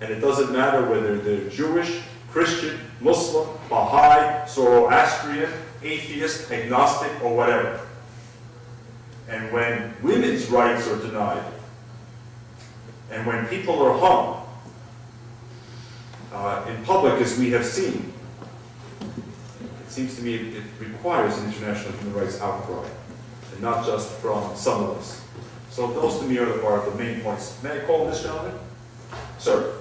And it doesn't matter whether they're Jewish, Christian, Muslim, Baha'i, Zoroastrian, atheist, agnostic, or whatever. And when women's rights are denied, and when people are hung in public, as we have seen, it seems to me it requires an international human rights outcry, and not just from some of us. So those to me are the main points. May I call this gentleman? Sir.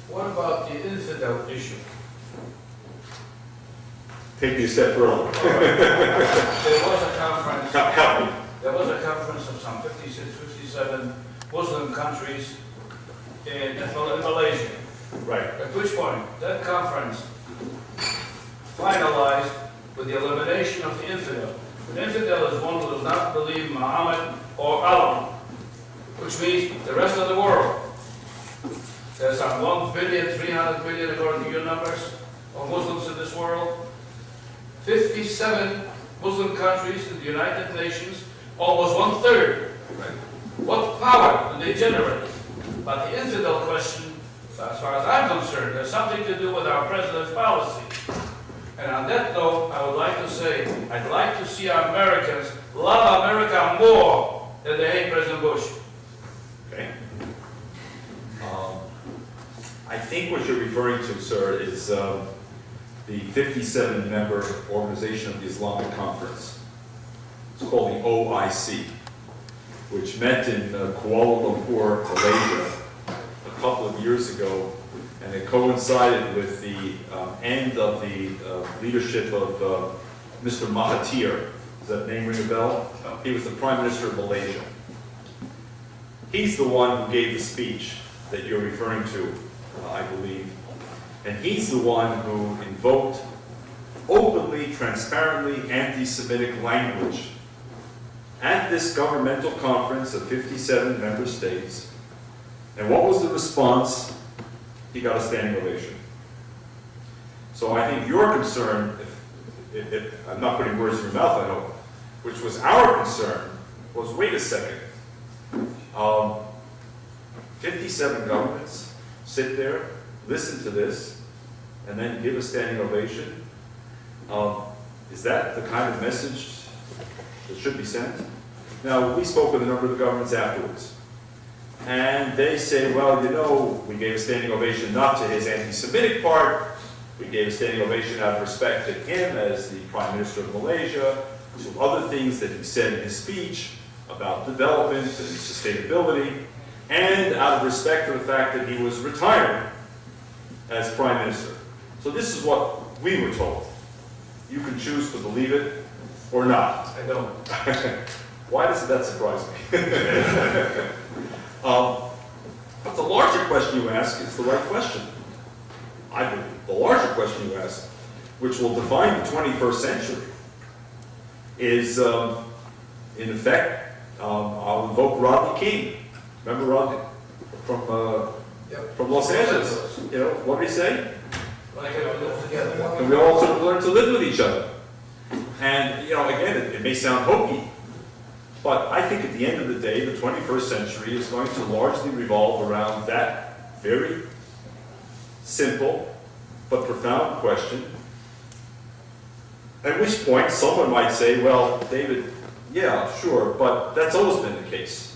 What about the infidel issue? Take me a step further. There was a conference. Help me. there was a conference of some 56, 57 Muslim countries in Malaysia. Right. At which point, that conference finalized with the elimination of the infidel. An infidel is one who does not believe Muhammad or Allah, which means the rest of the world. There's some 1 billion, 300 billion, according to your numbers, of Muslims in this world. 57 Muslim countries in the United Nations, almost 1/3. What power do they generate? But the infidel question, as far as I'm concerned, has something to do with our president's policy. And on that note, I would like to say, I'd like to see our Americans love America more than they hate President Bush. Okay. I think what you're referring to, sir, is the 57-member Organization of the Islamic Conference. It's called the OIC, which met in Kuala Lumpur, Malaysia, a couple of years ago, and it coincided with the end of the leadership of Mr. Mahathir. Does that name ring a bell? He was the Prime Minister of Malaysia. He's the one who gave the speech that you're referring to, I believe. And he's the one who invoked openly, transparently anti-Semitic language at this governmental conference of 57 member states. And what was the response? He got a standing ovation. So I think your concern, if I'm not putting words in your mouth, I hope, which was our concern, was wait a second. 57 governments sit there, listen to this, and then give a standing ovation. Is that the kind of message that should be sent? Now, we spoke with a number of the governments afterwards. And they say, well, you know, we gave a standing ovation not to his anti-Semitic part. We gave a standing ovation out of respect to him as the Prime Minister of Malaysia, to other things that he said in his speech about development and sustainability, and out of respect for the fact that he was retiring as Prime Minister. So this is what we were told. You can choose to believe it or not. I don't. Why doesn't that surprise me? But the larger question you ask is the right question. I believe the larger question you ask, which will define the 21st century, is in effect, I'll invoke Rodney King. Remember Rodney from Los Angeles? You know what did he say? Like we live together. And we all sort of learn to live with each other. And you know, again, it may sound hokey, but I think at the end of the day, the 21st century is going to largely revolve around that very simple but profound question. At which point, someone might say, well, David, yeah, sure, but that's always been the case.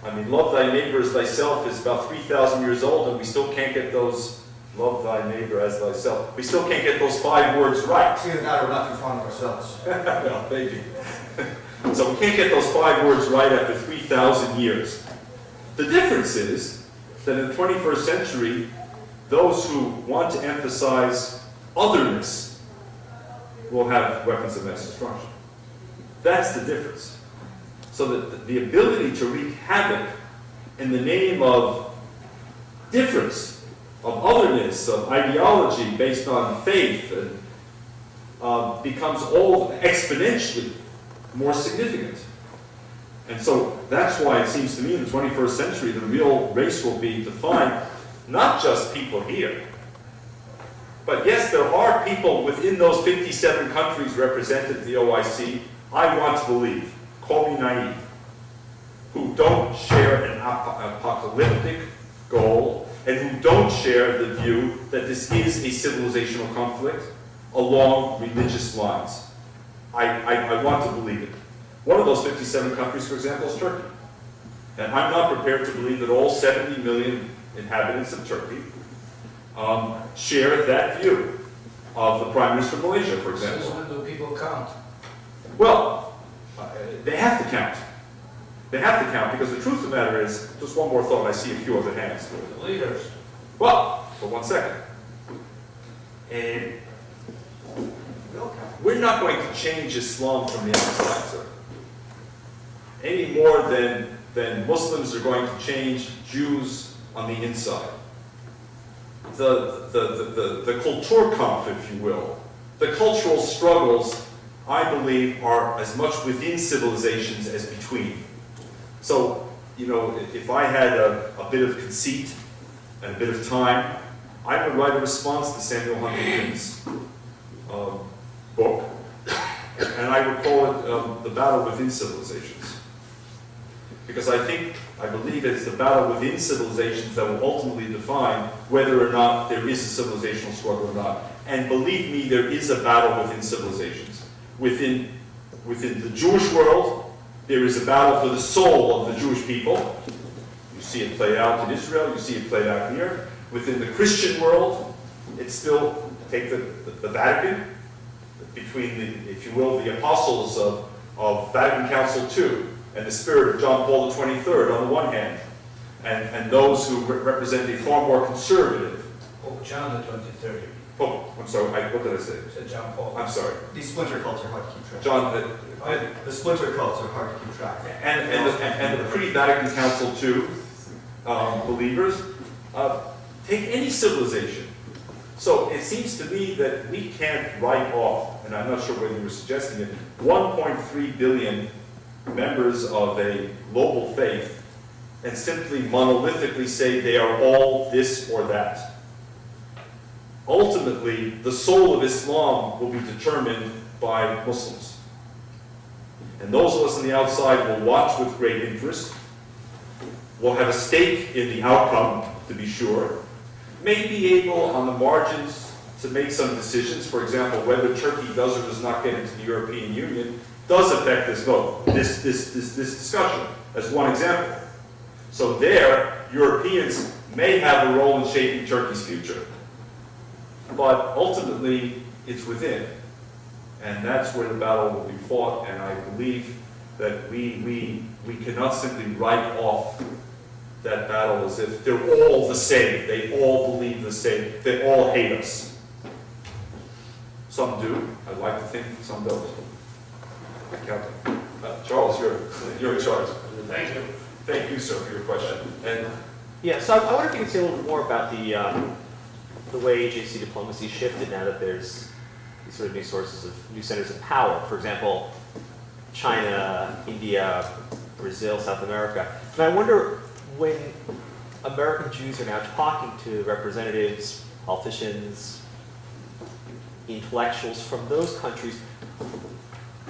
I mean, love thy neighbor as thyself is about 3,000 years old, and we still can't get those, love thy neighbor as thyself, we still can't get those 5 words right. It's either that or we're not too fond of ourselves. Well, maybe. So we can't get those 5 words right after 3,000 years. The difference is that in the 21st century, those who want to emphasize otherness will have weapons of mass destruction. That's the difference. So that the ability to wreak havoc in the name of difference, of otherness, of ideology based on faith, and, becomes all exponentially more significant. And so that's why it seems to me in the 21st century the real race will be to find not just people here, but yes, there are people within those 57 countries represented at the OIC, I want to believe, call me naive, who don't share an apocalyptic goal and who don't share the view that this is a civilizational conflict along religious lines. I want to believe it. One of those 57 countries, for example, is Turkey. And I'm not prepared to believe that all 70 million inhabitants of Turkey share that view of the Prime Minister of Malaysia, for example. Since when do people count? Well, they have to count. They have to count because the truth of the matter is, just one more thought, I see a few other hands. The leaders. Well, for 1 second. And we're not going to change Islam from the outside, sir. any more than Muslims are going to change Jews on the inside. The Kulturkampf, if you will, the cultural struggles, I believe, are as much within civilizations as between. So, you know, if I had a bit of conceit and a bit of time, I would write a response to Samuel Huntington's book, and I would call it The Battle Within Civilizations. Because I believe it's the battle within civilizations that will ultimately define whether or not there is a civilizational struggle or not. And believe me, there is a battle within civilizations. Within the Jewish world, there is a battle for the soul of the Jewish people. You see it played out in Israel, you see it played out here. Within the Christian world, it's still, take the Vatican, between the, if you will, the apostles of Vatican Council II, and the spirit of John Paul XXIII on the one hand, and those who represent a far more conservative. Pope John the 23rd. Pope, I'm sorry, what did I say? Said John Paul. I'm sorry. These splinter cults are hard to keep track. John, The splinter cults are hard to keep track. and the pre-Vatican Council II believers, take any civilization. So it seems to me that we can't write off, and I'm not sure whether you were suggesting it, 1.3 billion members of a global faith and simply monolithically say they are all this or that. Ultimately, the soul of Islam will be determined by Muslims. And those of us on the outside will watch with great interest, will have a stake in the outcome, to be sure, may be able on the margins to make some decisions. For example, whether Turkey does or does not get into the European Union does affect this vote, this discussion, as one example. So there, Europeans may have a role in shaping Turkey's future. But ultimately, it's within. And that's where the battle will be fought, and I believe that we cannot simply write off that battle as if they're all the same, they all believe the same, they all hate us. Some do, I'd like to think some don't. Charles, you're in charge. Thank you. Thank you, sir, for your question. And Yeah, so I wonder if you can say a little bit more about the way AJC diplomacy shifted now that there's these sort of new sources of new centers of power. For example, China, India, Brazil, South America. And I wonder when American Jews are now talking to representatives, politicians, intellectuals from those countries,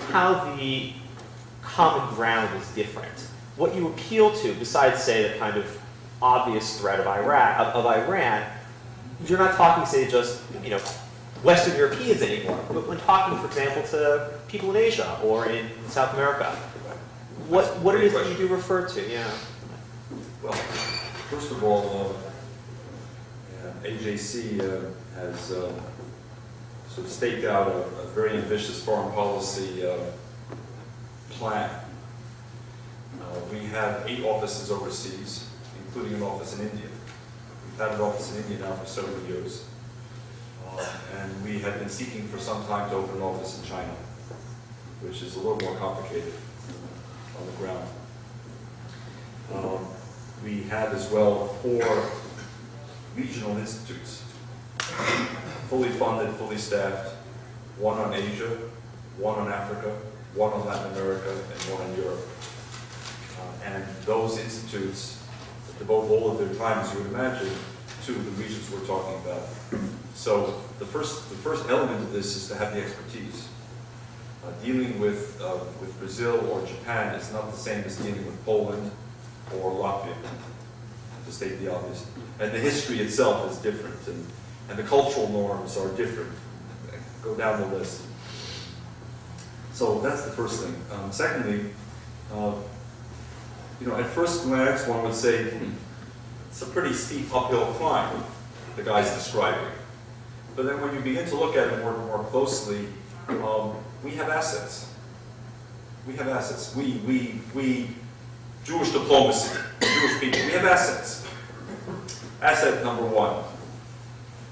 how the common ground is different. What you appeal to, besides, say, the kind of obvious threat of Iran, you're not talking, say, just, you know, Western Europeans anymore, but when talking, for example, to people in Asia or in South America, what it is that you do refer to? Yeah. well, first of all, AJC has sort of staked out a very ambitious foreign policy plan. We have 8 offices overseas, including an office in India. We've had an office in India now for several years. And we have been seeking for some time to open an office in China, which is a little more complicated on the ground. We have as well 4 regional institutes, fully funded, fully staffed, 1 on Asia, 1 on Africa, 1 on Latin America, and 1 on Europe. And those institutes devote all of their time, as you would imagine, to the regions we're talking about. So the first element of this is to have the expertise. Dealing with Brazil or Japan is not the same as dealing with Poland or Latvia, to state the obvious. And the history itself is different, and the cultural norms are different. Go down the list. So that's the first thing. Secondly, you know, at first glance, one would say, it's a pretty steep uphill climb the guy's describing. But then when you begin to look at it more closely, we have assets. We have assets. We Jewish diplomacy, Jewish people, we have assets. Asset number 1,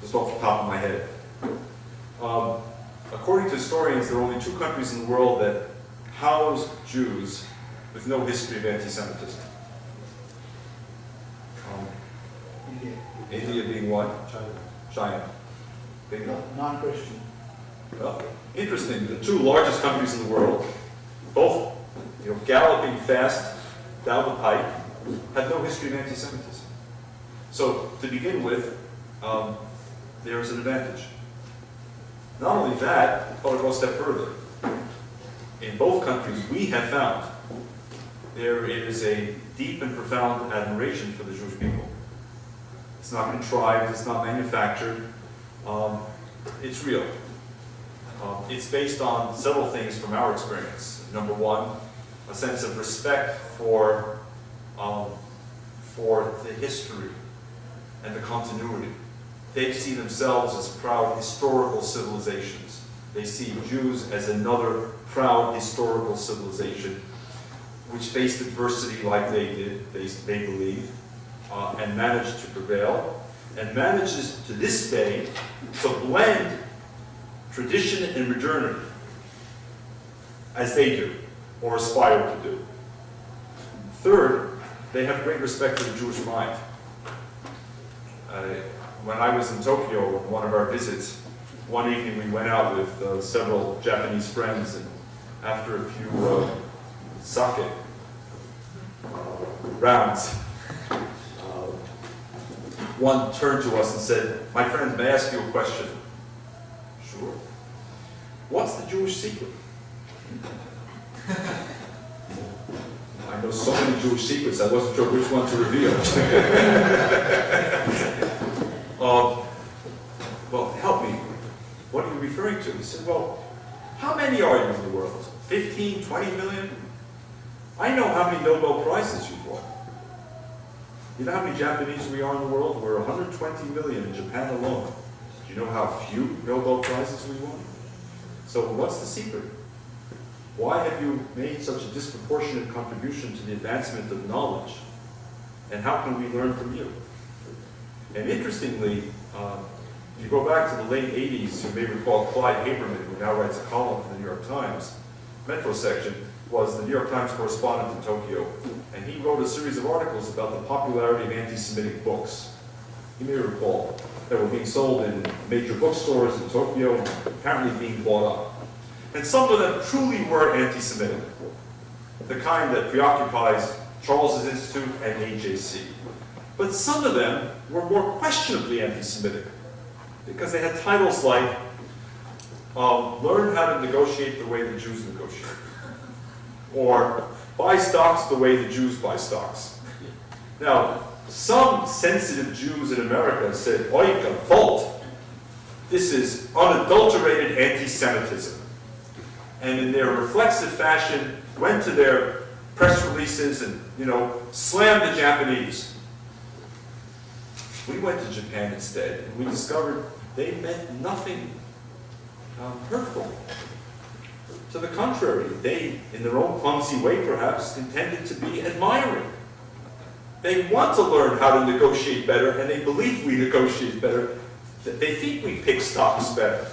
just off the top of my head. According to historians, there are only 2 countries in the world that house Jews with no history of anti-Semitism? India being what? China. Bingo. Non-Christian. Well, interesting, the two largest countries in the world, both galloping fast down the pike, have no history of anti-Semitism. So, to begin with, there is an advantage. Not only that, but I'll go a step further. In both countries, we have found there is a deep and profound admiration for the Jewish people. It's not contrived, it's not manufactured, it's real. It's based on several things from our experience. Number one, a sense of respect for the history and the continuity. They see themselves as proud historical civilizations. They see Jews as another proud historical civilization which faced adversity like they did, they believe, and managed to prevail, and manages to this day to blend tradition and modernity as they do, or aspire to do. Third, they have great respect for the Jewish mind. When I was in Tokyo on one of our visits, one evening we went out with several Japanese friends, and after a few sake rounds, one turned to us and said, "My friend, may I ask you a question?" "Sure." "What's the Jewish secret?" I know so many Jewish secrets, I wasn't sure which one to reveal. Well, help me. What are you referring to? He said, "Well, how many are you in the world? 15, 20 million? I know how many Nobel Prizes you've won. You know how many Japanese we are in the world? We're 120 million in Japan alone. Do you know how few Nobel Prizes we won? So what's the secret? Why have you made such a disproportionate contribution to the advancement of knowledge? And how can we learn from you?" And interestingly, if you go back to the late 80s, you may recall Clyde Haberman, who now writes a column for the New York Times, Metro section, was the New York Times correspondent in Tokyo. And he wrote a series of articles about the popularity of anti-Semitic books. You may recall that were being sold in major bookstores in Tokyo, and apparently being bought up. And some of them truly were anti-Semitic, the kind that preoccupies Charles's Institute and AJC. But some of them were more questionably anti-Semitic, because they had titles like, "Learn how to negotiate the way the Jews negotiate," or "Buy stocks the way the Jews buy stocks." Now, some sensitive Jews in America said, "Oy Volt, this is unadulterated anti-Semitism." And in their reflexive fashion, went to their press releases and, slammed the Japanese. We went to Japan instead, and we discovered they meant nothing hurtful. To the contrary, they, in their own clumsy way perhaps, intended to be admiring. They want to learn how to negotiate better, and they believe we negotiate better. They think we pick stocks better.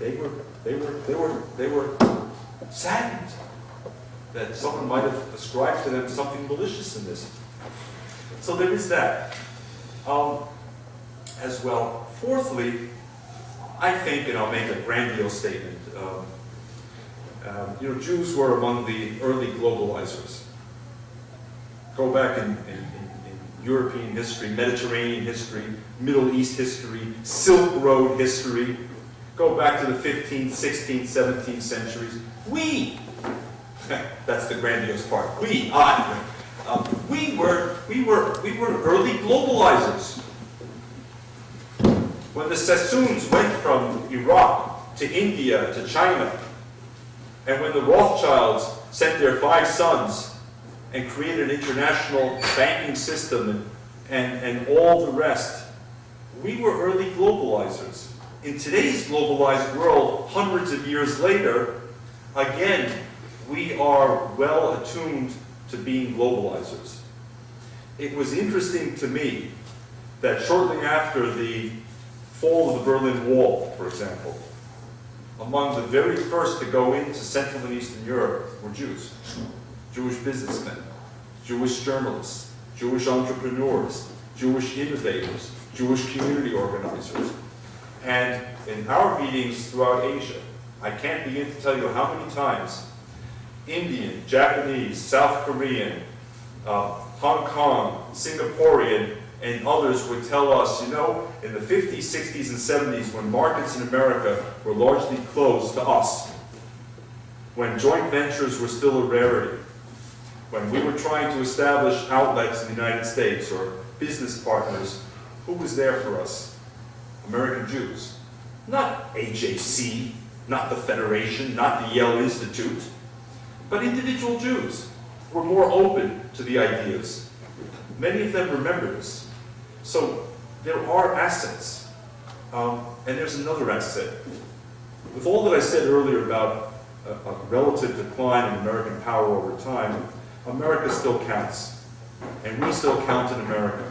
They were saddened that someone might have ascribed to them something malicious in this. So there is that as well. Fourthly, I think, and I'll make a grandiose statement, Jews were among the early globalizers. Go back in European history, Mediterranean history, Middle East history, Silk Road history. Go back to the 15th, 16th, 17th centuries. That's the grandiose part. We were early globalizers. When the Sassoons went from Iraq to India to China, and when the Rothschilds sent their 5 sons and created an international banking system and all the rest, we were early globalizers. In today's globalized world, hundreds of years later, again, we are well attuned to being globalizers. It was interesting to me that shortly after the fall of the Berlin Wall, for example, among the very first to go into Central and Eastern Europe were Jews. Jewish businessmen, Jewish journalists, Jewish entrepreneurs, Jewish innovators, Jewish community organizers. And in our meetings throughout Asia, I can't begin to tell you how many times Indian, Japanese, South Korean, Hong Kong, Singaporean, and others would tell us, you know, in the 50s, 60s, and 70s, when markets in America were largely closed to us, when joint ventures were still a rarity, when we were trying to establish outlets in the United States or business partners, who was there for us? American Jews. Not AJC, not the Federation, not the Yale Institute, but individual Jews were more open to the ideas. Many of them remember this. So there are assets, and there's another asset. With all that I said earlier about a relative decline in American power over time, America still counts, and we still count in America.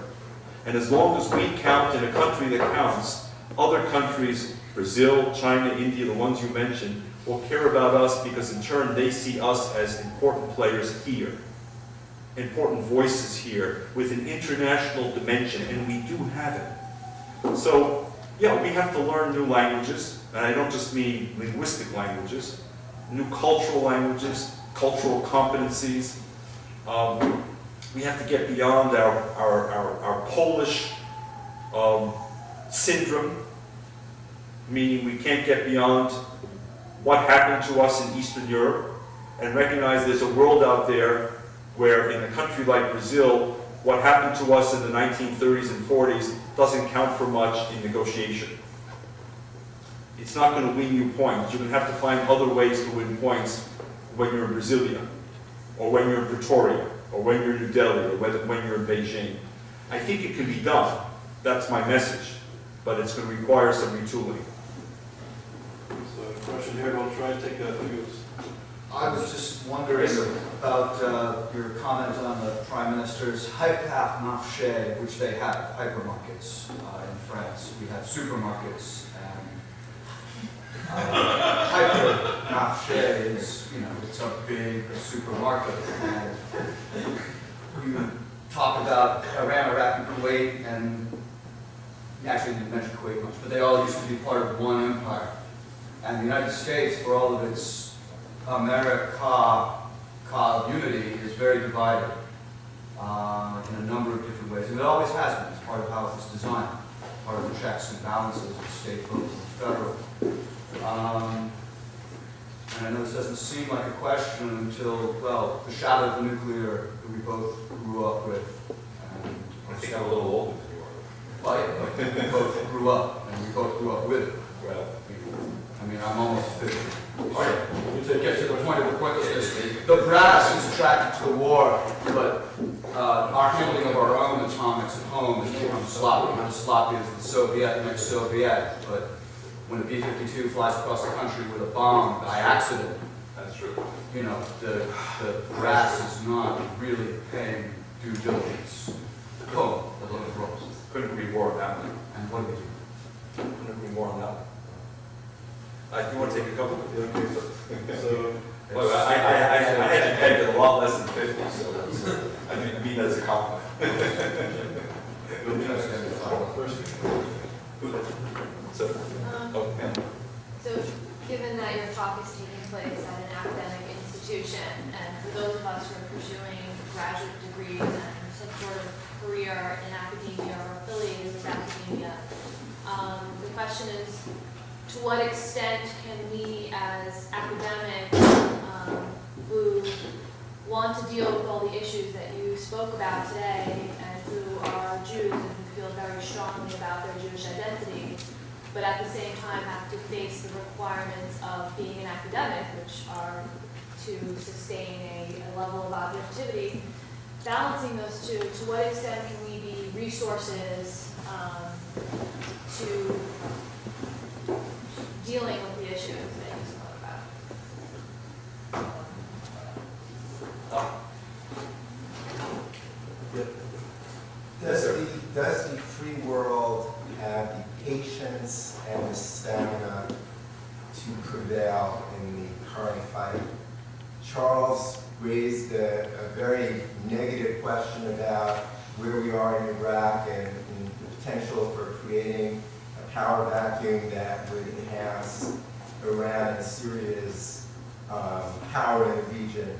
And as long as we count in a country that counts, other countries, Brazil, China, India, the ones you mentioned, will care about us because in turn they see us as important players here, important voices here with an international dimension, and we do have it. So, yeah, we have to learn new languages, and I don't just mean linguistic languages, new cultural languages, cultural competencies. We have to get beyond our Polish syndrome, meaning we can't get beyond what happened to us in Eastern Europe and recognize there's a world out there where in a country like Brazil, what happened to us in the 1930s and 40s doesn't count for much in negotiation. It's not going to win you points. You're going to have to find other ways to win points when you're in Brasilia, or when you're in Pretoria, or when you're in New Delhi, or when you're in Beijing. I think it can be done. That's my message. But it's going to require some retooling. So a question here, we'll try and take a few. I was just wondering about your comment on the Prime Minister's hypermarché, which they have, hypermarkets in France. We have supermarkets, and hypermarché is, you know, it's a big supermarket. And you talk about Iran, Iraq, and Kuwait, and actually you didn't mention Kuwait much, but they all used to be part of one empire. And the United States, for all of its America unity, is very divided in a number of different ways. And it always has been. It's part of how it's designed, part of the checks and balances of state, local, and federal. And I know this doesn't seem like a question until, well, the shadow of the nuclear that we both grew up with. I think I'm a little older than you are. Well, yeah, but we both grew up, and we both grew up with it. Well, I mean, I'm almost 50. right. To get to the point of the pointlessness, the brass is attracted to the war, but our handling of our own atomics at home has become sloppy. Not as sloppy as the Soviet, next Soviet, but when a B-52 flies across the country with a bomb by accident, That's true. you know, the brass is not really paying due diligence. Home, the little girls. Couldn't agree more on that one. And what do we do? Couldn't agree more on that one. You want to take a couple? So, Well, I had you pegged at a lot less than 50, so that's, I mean that as a compliment. first, So, okay. So, given that your talk is taking place at an academic institution, and for those of us who are pursuing graduate degrees and some sort of career in academia or affiliated with academia, the question is, to what extent can we as academics who want to deal with all the issues that you spoke about today and who are Jews and who feel very strongly about their Jewish identity, but at the same time have to face the requirements of being an academic, which are to sustain a level of objectivity, balancing those two, to what extent can we be resources to dealing with the issues that you spoke about? Does the free world have the patience and the stamina to prevail in the current fight. Charles raised a very negative question about where we are in Iraq and the potential for creating a power vacuum that would enhance Iran and Syria's power in the region.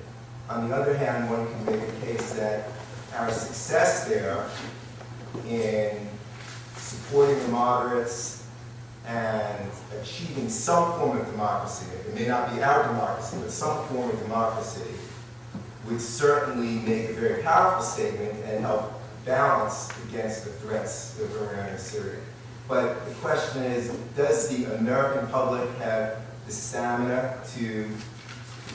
On the other hand, one can make a case that our success there in supporting the moderates and achieving some form of democracy, it may not be our democracy, but some form of democracy, would certainly make a very powerful statement and help balance against the threats of Iran and Syria. But the question is, does the American public have the stamina to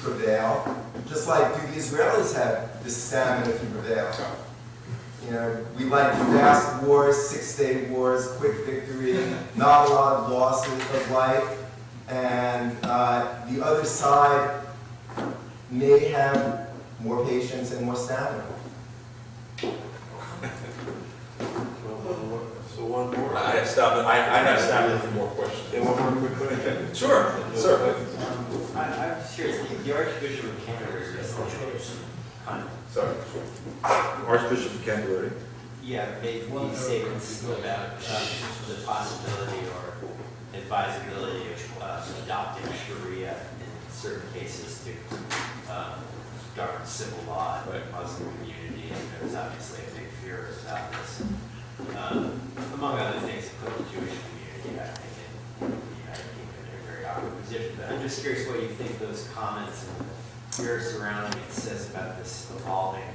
prevail? Just like, do the Israelis have the stamina to prevail? You know, we like fast wars, 6-day wars, quick victory, not a lot of losses of life, and the other side may have more patience and more stamina. So one more. I have stamina for more questions. And one more quick question. Sure, sir. I'm curious, the Archbishop of Canterbury recently, Sorry. Archbishop of Canterbury. made these statements about the possibility or advisability of adopting Sharia in certain cases to govern civil law in the Muslim community, and there's obviously a big fear about this. Among other things, put the Jewish community, I think, in the United Kingdom in a very awkward position. But I'm just curious what you think those comments and the fear surrounding it says about this evolving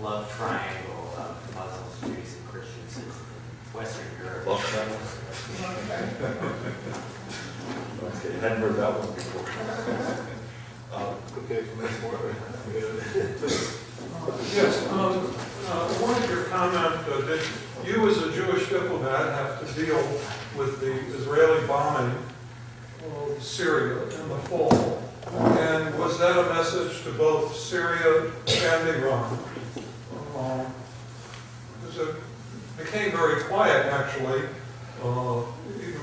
love triangle of Muslims, Jews, and Christians in Western Europe. Love triangle. Okay, hadn't heard that one before. Okay, one more. Yes, I wanted your comment that you as a Jewish diplomat have to deal with the Israeli bombing of Syria in the fall. And was that a message to both Syria and Iran? Because it became very quiet, actually, even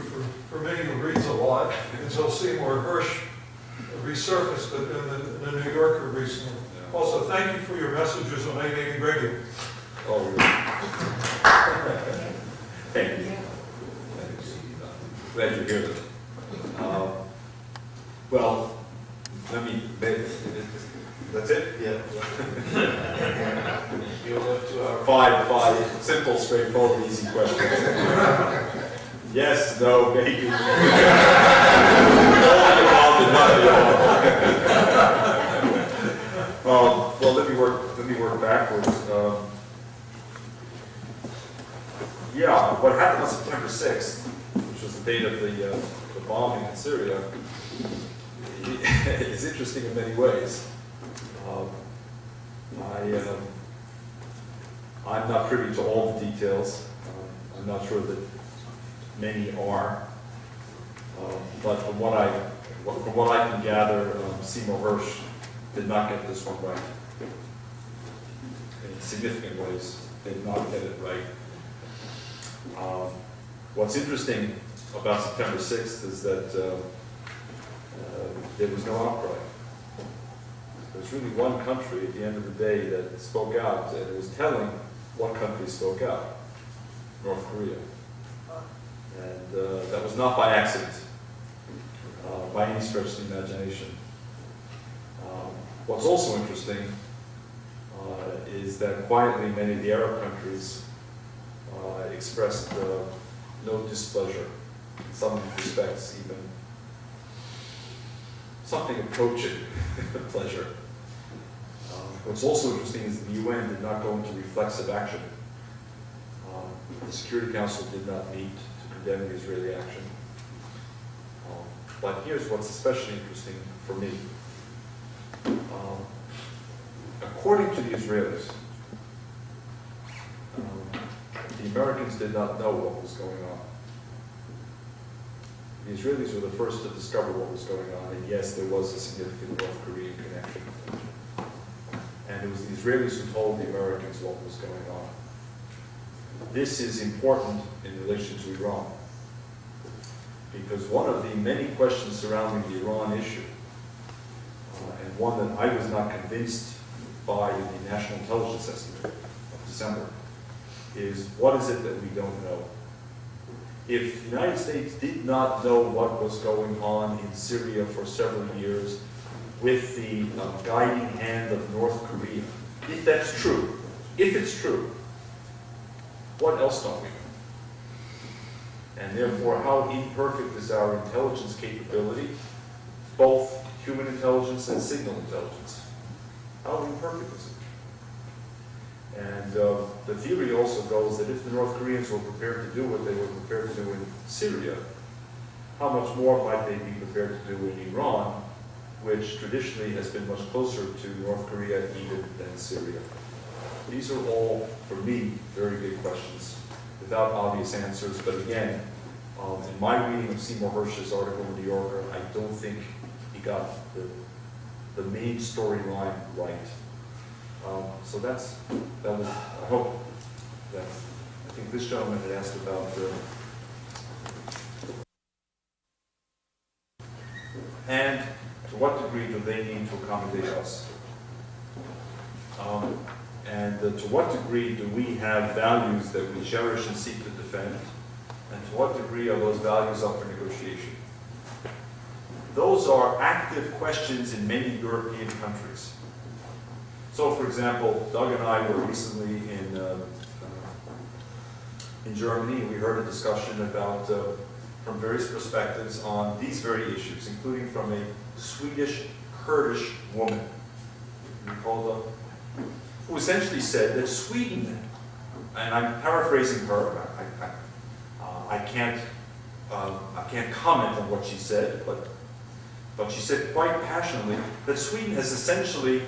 for me who reads a lot, until Seymour Hersh resurfaced it in the New Yorker recently. Also, thank you for your messages on 880 radio. Oh, really? Thank you. Glad you're here. Well, that's it? Yeah. You have 2 hours. Five simple, straightforward, easy questions. Yes, no, maybe. Well, let me work backwards. Yeah, what happened on September 6th, which was the date of the bombing in Syria, is interesting in many ways. I'm not privy to all the details. I'm not sure that many are. But from what I can gather, Seymour Hersh did not get this one right. In significant ways, did not get it right. What's interesting about September 6th is that there was no outcry. There was really one country at the end of the day that spoke out, and it was telling what country spoke out: North Korea. And that was not by accident, by any stretch of the imagination. What's also interesting is that quietly many of the Arab countries expressed no displeasure, in some respects even something approaching pleasure. What's also interesting is the UN did not go into reflexive action. The Security Council did not meet to condemn the Israeli action. But here's what's especially interesting for me. According to the Israelis, the Americans did not know what was going on. The Israelis were the first to discover what was going on, and yes, there was a significant North Korean connection. And it was the Israelis who told the Americans what was going on. This is important in relation to Iran. because one of the many questions surrounding the Iran issue, and one that I was not convinced by the National Intelligence Estimate of December, is what is it that we don't know? If the United States did not know what was going on in Syria for several years with the guiding hand of North Korea, if that's true, if it's true, what else don't we know? And therefore, how imperfect is our intelligence capability, both human intelligence and signal intelligence? How imperfect is it? And the theory also goes that if the North Koreans were prepared to do what they were prepared to do in Syria, how much more might they be prepared to do in Iran, which traditionally has been much closer to North Korea even than Syria? These are all, for me, very big questions without obvious answers. But again, in my reading of Seymour Hersh's article in The New Yorker, I don't think he got the main storyline right. So that was, I hope that, I think this gentleman had asked about and to what degree do they need to accommodate us? And to what degree do we have values that we cherish and seek to defend? And to what degree are those values up for negotiation? Those are active questions in many European countries. So, for example, Doug and I were recently in Germany, and we heard a discussion about, from various perspectives, on these very issues, including from a Swedish Kurdish woman, who essentially said that Sweden, and I'm paraphrasing her, I can't comment on what she said, but she said quite passionately that Sweden has essentially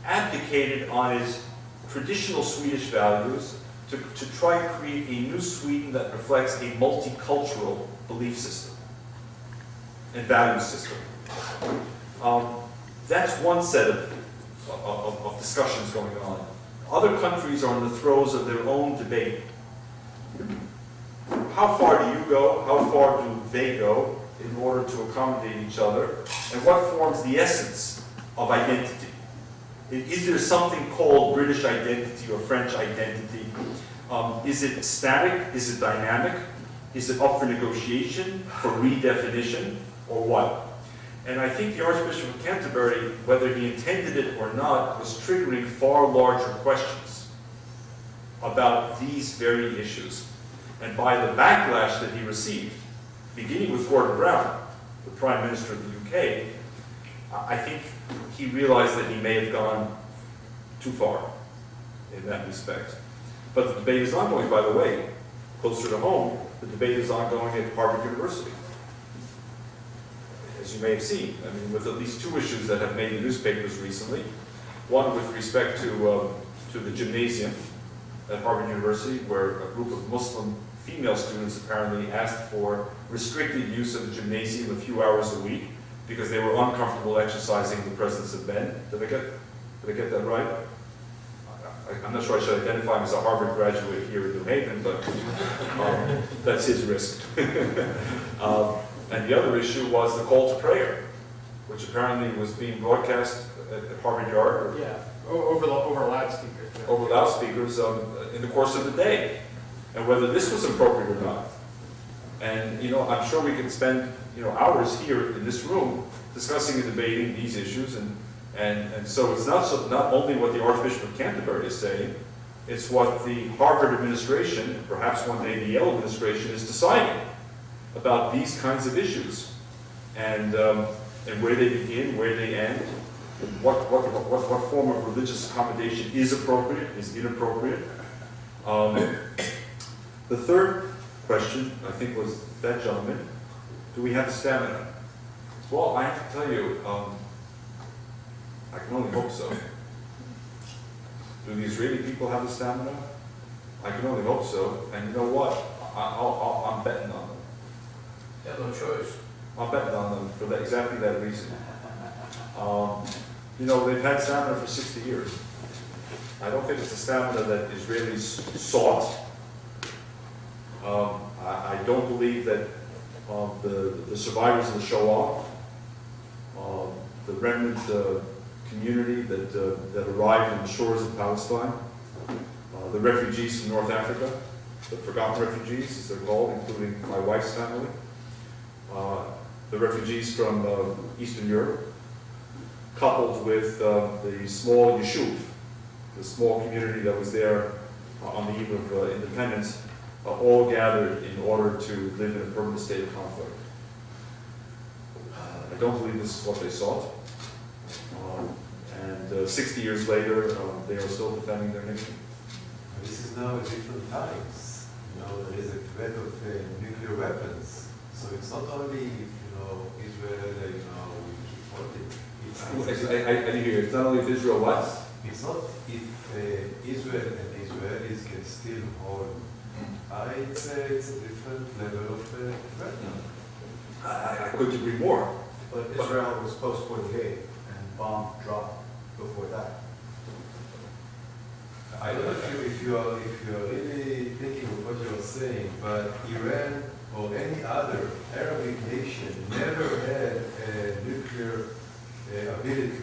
abdicated on its traditional Swedish values to try to create a new Sweden that reflects a multicultural belief system and value system. That's one set of discussions going on. Other countries are in the throes of their own debate. How far do you go? How far do they go in order to accommodate each other? And what forms the essence of identity? Is there something called British identity or French identity? Is it static? Is it dynamic? Is it up for negotiation, for redefinition, or what? And I think the Archbishop of Canterbury, whether he intended it or not, was triggering far larger questions about these very issues. And by the backlash that he received, beginning with Gordon Brown, the Prime Minister of the UK, I think he realized that he may have gone too far in that respect. But the debate is ongoing, by the way. Closer to home, the debate is ongoing at Harvard University. As you may have seen, I mean, with at least two issues that have made the newspapers recently. One with respect to the gymnasium at Harvard University, where a group of Muslim female students apparently asked for restricted use of the gymnasium a few hours a week because they were uncomfortable exercising in the presence of men. Did I get that right? I'm not sure I should identify him as a Harvard graduate here in New Haven, but that's his risk. And the other issue was the call to prayer, which apparently was being broadcast at Harvard Yard. Yeah, over loudspeakers. Yeah. Over loudspeakers in the course of the day, and whether this was appropriate or not. And I'm sure we could spend hours here in this room discussing and debating these issues, and so it's not only what the Archbishop of Canterbury is saying, it's what the Harvard administration, and perhaps one day the Yale administration, is deciding about these kinds of issues, and where they begin, where they end, what form of religious accommodation is appropriate, is inappropriate. The third question, I think, was that gentleman: do we have the stamina? Well, I have to tell you, I can only hope so. Do the Israeli people have the stamina? I can only hope so. And you know what? I'm betting on them. They have no choice. I'm betting on them for exactly that reason. They've had stamina for 60 years. I don't think it's the stamina that Israelis sought I don't believe that the survivors of the Shoah, the remnant community that arrived on the shores of Palestine, the refugees from North Africa, the forgotten refugees, as they're called, including my wife's family, the refugees from Eastern Europe, coupled with the small yeshuv, the small community that was there on the eve of independence, all gathered in order to live in a permanent state of conflict. I don't believe this is what they sought. And 60 years later, they are still defending their nation. This is now different times. There is a threat of nuclear weapons. So it's not only, Israel, we keep fighting. I didn't hear you. It's not only if Israel what? It's not if Israel and the Israelis can still hold. It's a different level of threat now. I couldn't agree more. But Israel was post-48 and bomb dropped before that. I don't know if you are really thinking of what you are saying, but Iran or any other Arabic nation never had a nuclear ability.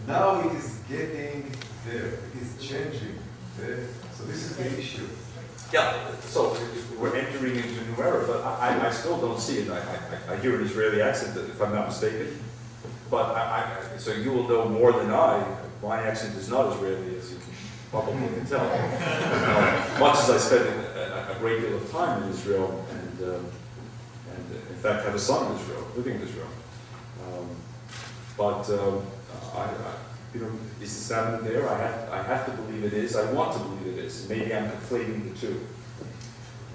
Now it is getting there. It is changing. So this is the issue. Yeah, so we're entering into a new era, but I still don't see it. I hear an Israeli accent, if I'm not mistaken. But so you will know more than I. My accent is not Israeli, as you probably can tell. Much as I spent a great deal of time in Israel, and in fact have a son in Israel, living in Israel. Is the salmon there? I have to believe it is. I want to believe it is. Maybe I'm conflating the two.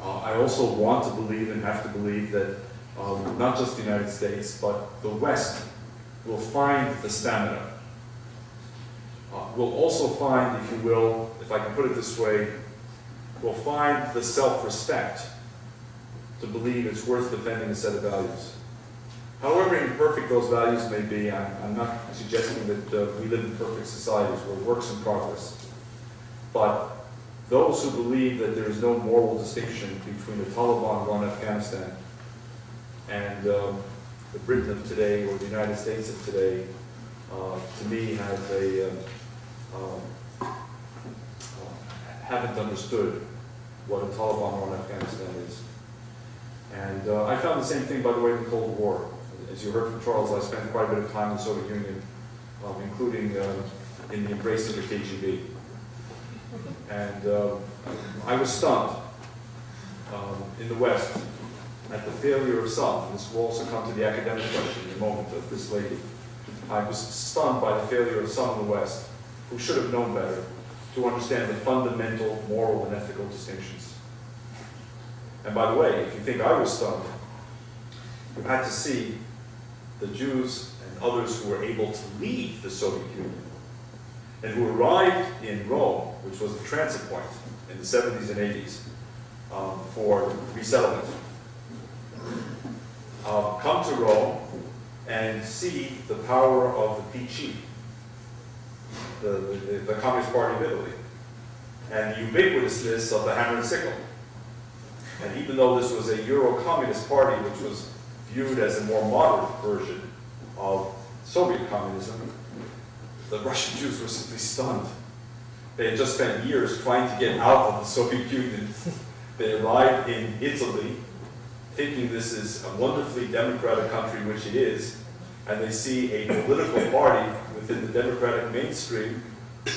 I also want to believe and have to believe that not just the United States, but the West will find the stamina. Will also find, if you will, if I can put it this way, will find the self-respect to believe it's worth defending a set of values. However imperfect those values may be, I'm not suggesting that we live in perfect societies. We're works in progress. But those who believe that there is no moral distinction between the Taliban-run Afghanistan and the Britain of today or the United States of today, to me, haven't understood what a Taliban-run Afghanistan is. And I found the same thing, by the way, in the Cold War. As you heard from Charles, I spent quite a bit of time in the Soviet Union, including in the embrace of the KGB. And I was stunned in the West at the failure of some, and this will also come to the academic question in a moment of this lady. I was stunned by the failure of some in the West who should have known better to understand the fundamental moral and ethical distinctions. And by the way, if you think I was stunned, you had to see the Jews and others who were able to leave the Soviet Union and who arrived in Rome, which was the transit point in the 70s and 80s for resettlement, come to Rome and see the power of the PC, the Communist Party of Italy, and the ubiquitousness of the hammer and sickle. And even though this was a Euro-communist party, which was viewed as a more moderate version of Soviet communism, the Russian Jews were simply stunned. They had just spent years trying to get out of the Soviet Union. They arrived in Italy thinking this is a wonderfully democratic country, which it is, and they see a political party within the democratic mainstream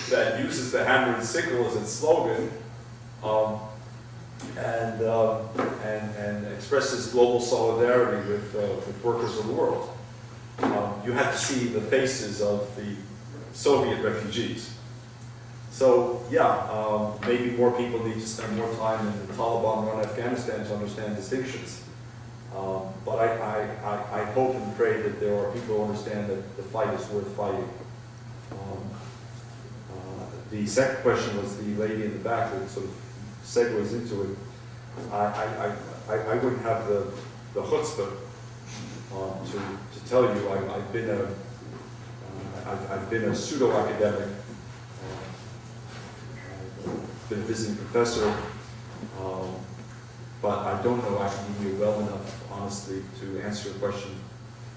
that uses the hammer and sickle as its slogan, and expresses global solidarity with workers of the world. You had to see the faces of the Soviet refugees. So yeah, maybe more people need to spend more time in the Taliban-run Afghanistan to understand distinctions. But I hope and pray that there are people who understand that the fight is worth fighting. The second question was the lady in the back that sort of segues into it. I wouldn't have the chutzpah to tell you I've been a pseudo-academic, been a visiting professor, but I don't know academia well enough, honestly, to answer your question.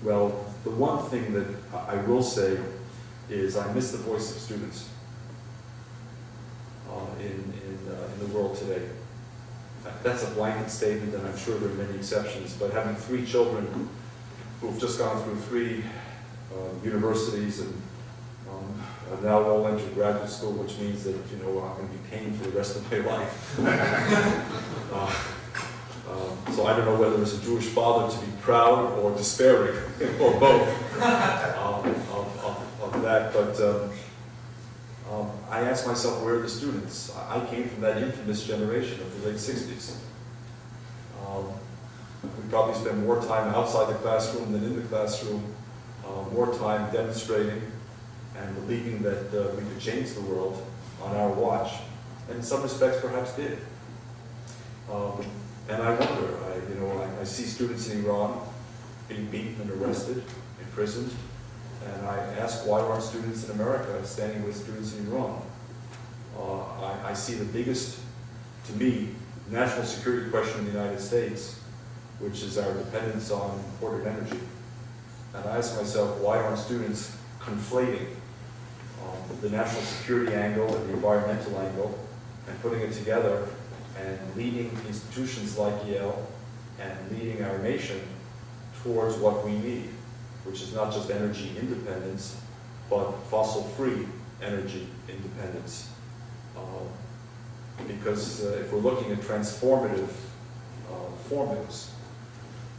Well, the one thing that I will say is I miss the voice of students in the world today. That's a blanket statement, and I'm sure there are many exceptions, but having 3 children who've just gone through 3 universities and have now all entered graduate school, which means that, you know, I'm going to be paying for the rest of my life. So I don't know whether as a Jewish father to be proud or despairing, or both, of that, but I ask myself, where are the students? I came from that infamous generation of the late 60s. We probably spend more time outside the classroom than in the classroom, more time demonstrating and believing that we could change the world on our watch, and in some respects perhaps did. And I wonder, I see students in Iran being beaten and arrested, imprisoned, and I ask, why aren't students in America standing with students in Iran? I see the biggest, to me, national security question in the United States, which is our dependence on imported energy. And I ask myself, why aren't students conflating the national security angle and the environmental angle and putting it together and leading institutions like Yale and leading our nation towards what we need, which is not just energy independence, but fossil-free energy independence. Because if we're looking at transformative formulas,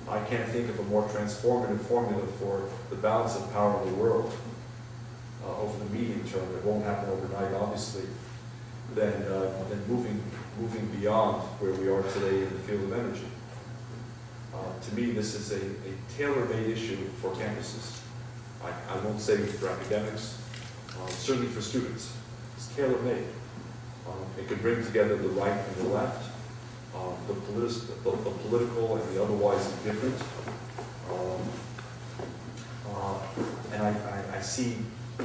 I can't think of a more transformative formula for the balance of power in the world over the medium term. It won't happen overnight, obviously, than moving beyond where we are today in the field of energy. To me, this is a tailor-made issue for campuses. I won't say for academics, certainly for students. It's tailor-made. It could bring together the right and the left, the political and the otherwise indifferent. And I see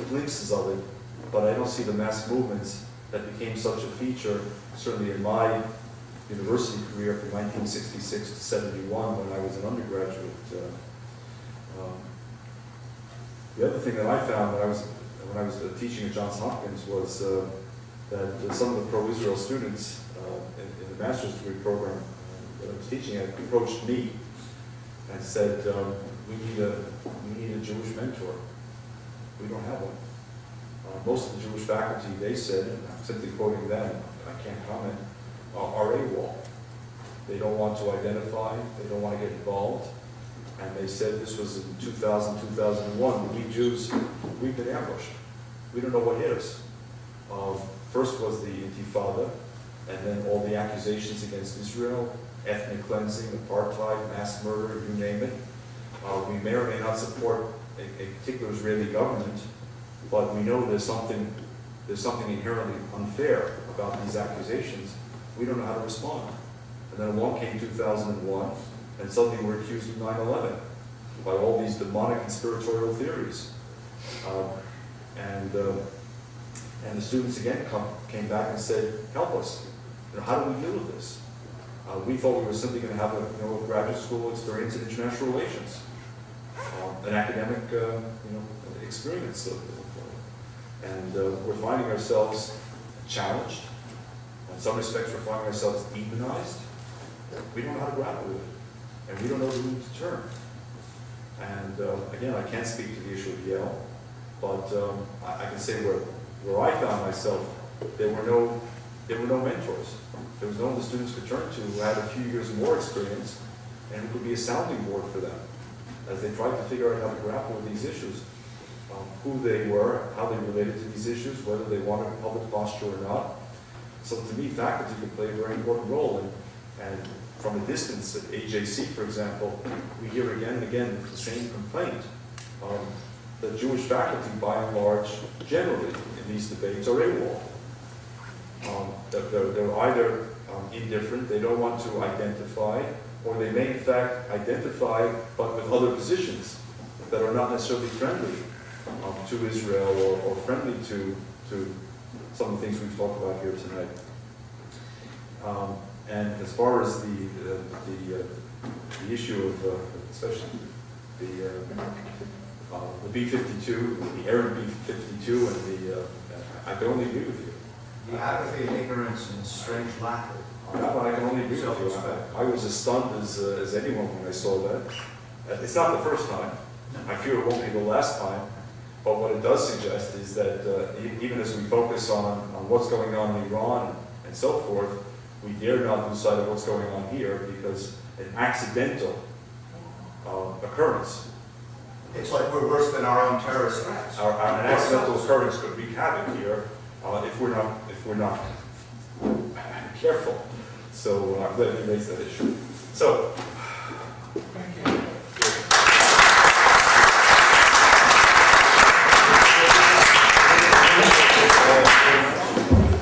glimpses of it, but I don't see the mass movements that became such a feature, certainly in my university career from 1966 to 71 when I was an undergraduate. The other thing that I found when I was teaching at Johns Hopkins was that some of the pro-Israel students in the master's degree program that I was teaching at approached me and said, we need a Jewish mentor. We don't have one. Most of the Jewish faculty, they said, and I'm simply quoting them, I can't comment, are AWOL. They don't want to identify, they don't want to get involved, and they said this was in 2000, 2001, we Jews, we've been ambushed. We don't know what hit us. First was the Intifada, and then all the accusations against Israel, ethnic cleansing, apartheid, mass murder, you name it. We may or may not support a particular Israeli government, but we know there's something inherently unfair about these accusations. We don't know how to respond. And then along came 2001, and suddenly we're accused of 9/11 by all these demonic conspiratorial theories. And the students again came back and said, help us. How do we deal with this? We thought we were simply going to have a graduate school experience in international relations, an academic experience. And we're finding ourselves challenged. In some respects, we're finding ourselves demonized. We don't know how to grapple with it, and we don't know who to turn. And again, I can't speak to the issue of Yale, but I can say where I found myself, there were no mentors. There was no one the students could turn to who had a few years more experience and who could be a sounding board for them as they tried to figure out how to grapple with these issues, who they were, how they related to these issues, whether they wanted a public posture or not. So to me, faculty could play a very important role. And from a distance at AJC, for example, we hear again and again the same complaint. The Jewish faculty, by and large, generally in these debates, are AWOL. They're either indifferent, they don't want to identify, or they may in fact identify, but with other positions that are not necessarily friendly to Israel or friendly to some of the things we've talked about here tonight. And as far as the issue of, especially the B-52, the Arab B-52, and I can only agree with you. The apathy and ignorance and strange lack of That one I can only agree with you. self-respect. I was as stunned as anyone when I saw that. It's not the first time. I fear it won't be the last time. But what it does suggest is that even as we focus on what's going on in Iran and so forth, we dare not lose sight of what's going on here, because an accidental occurrence, It's like we're worse than our own terrorist threats. an accidental occurrence could wreak havoc here if we're not careful. So I'm glad you raised that issue. So.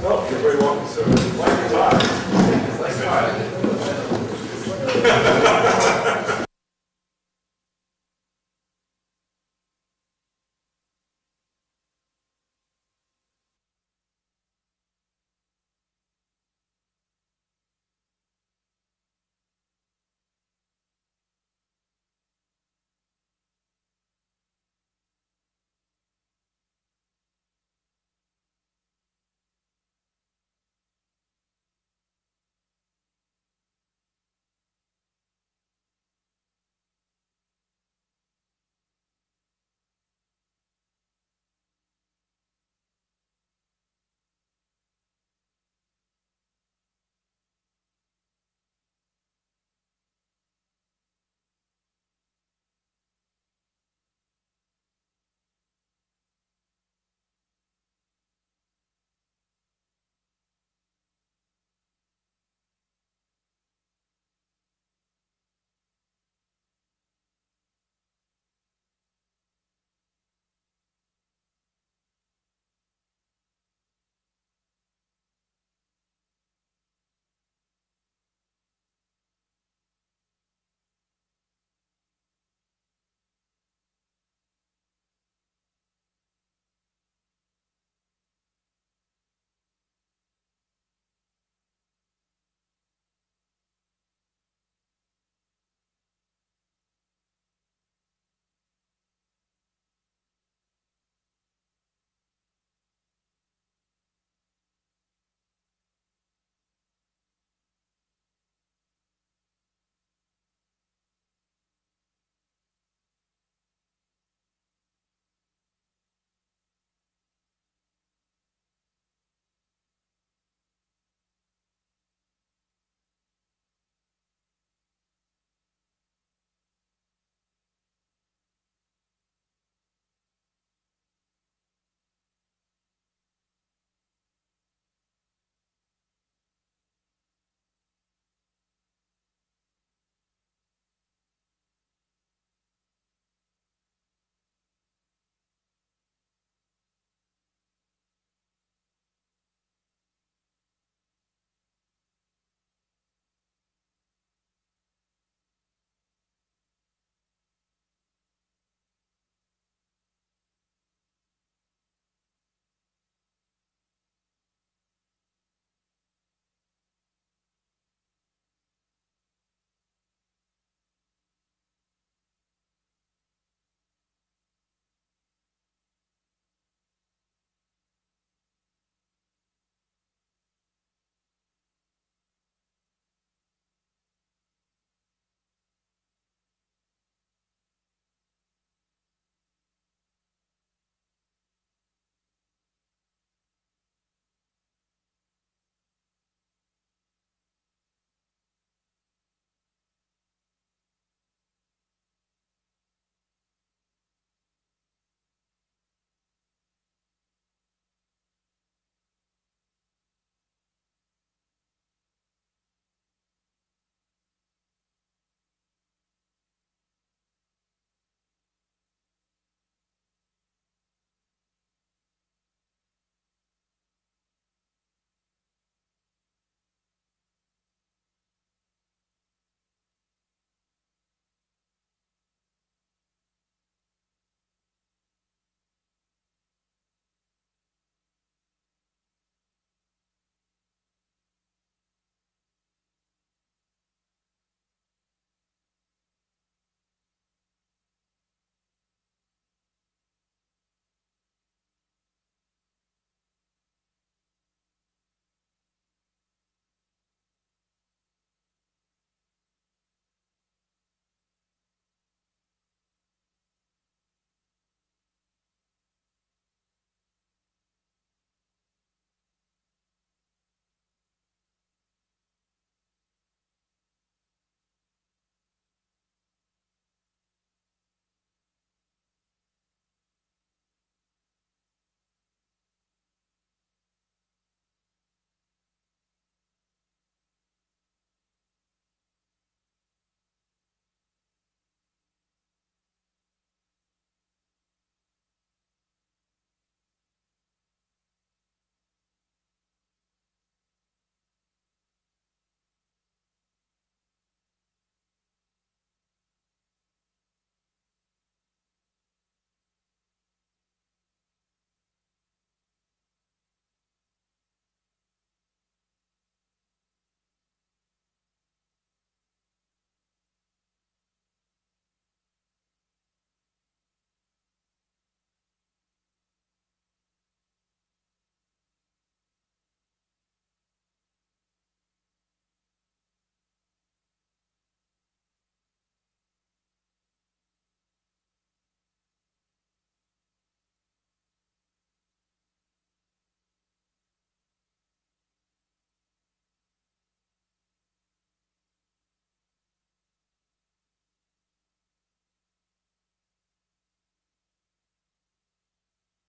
No, you're very welcome, sir. Like your time.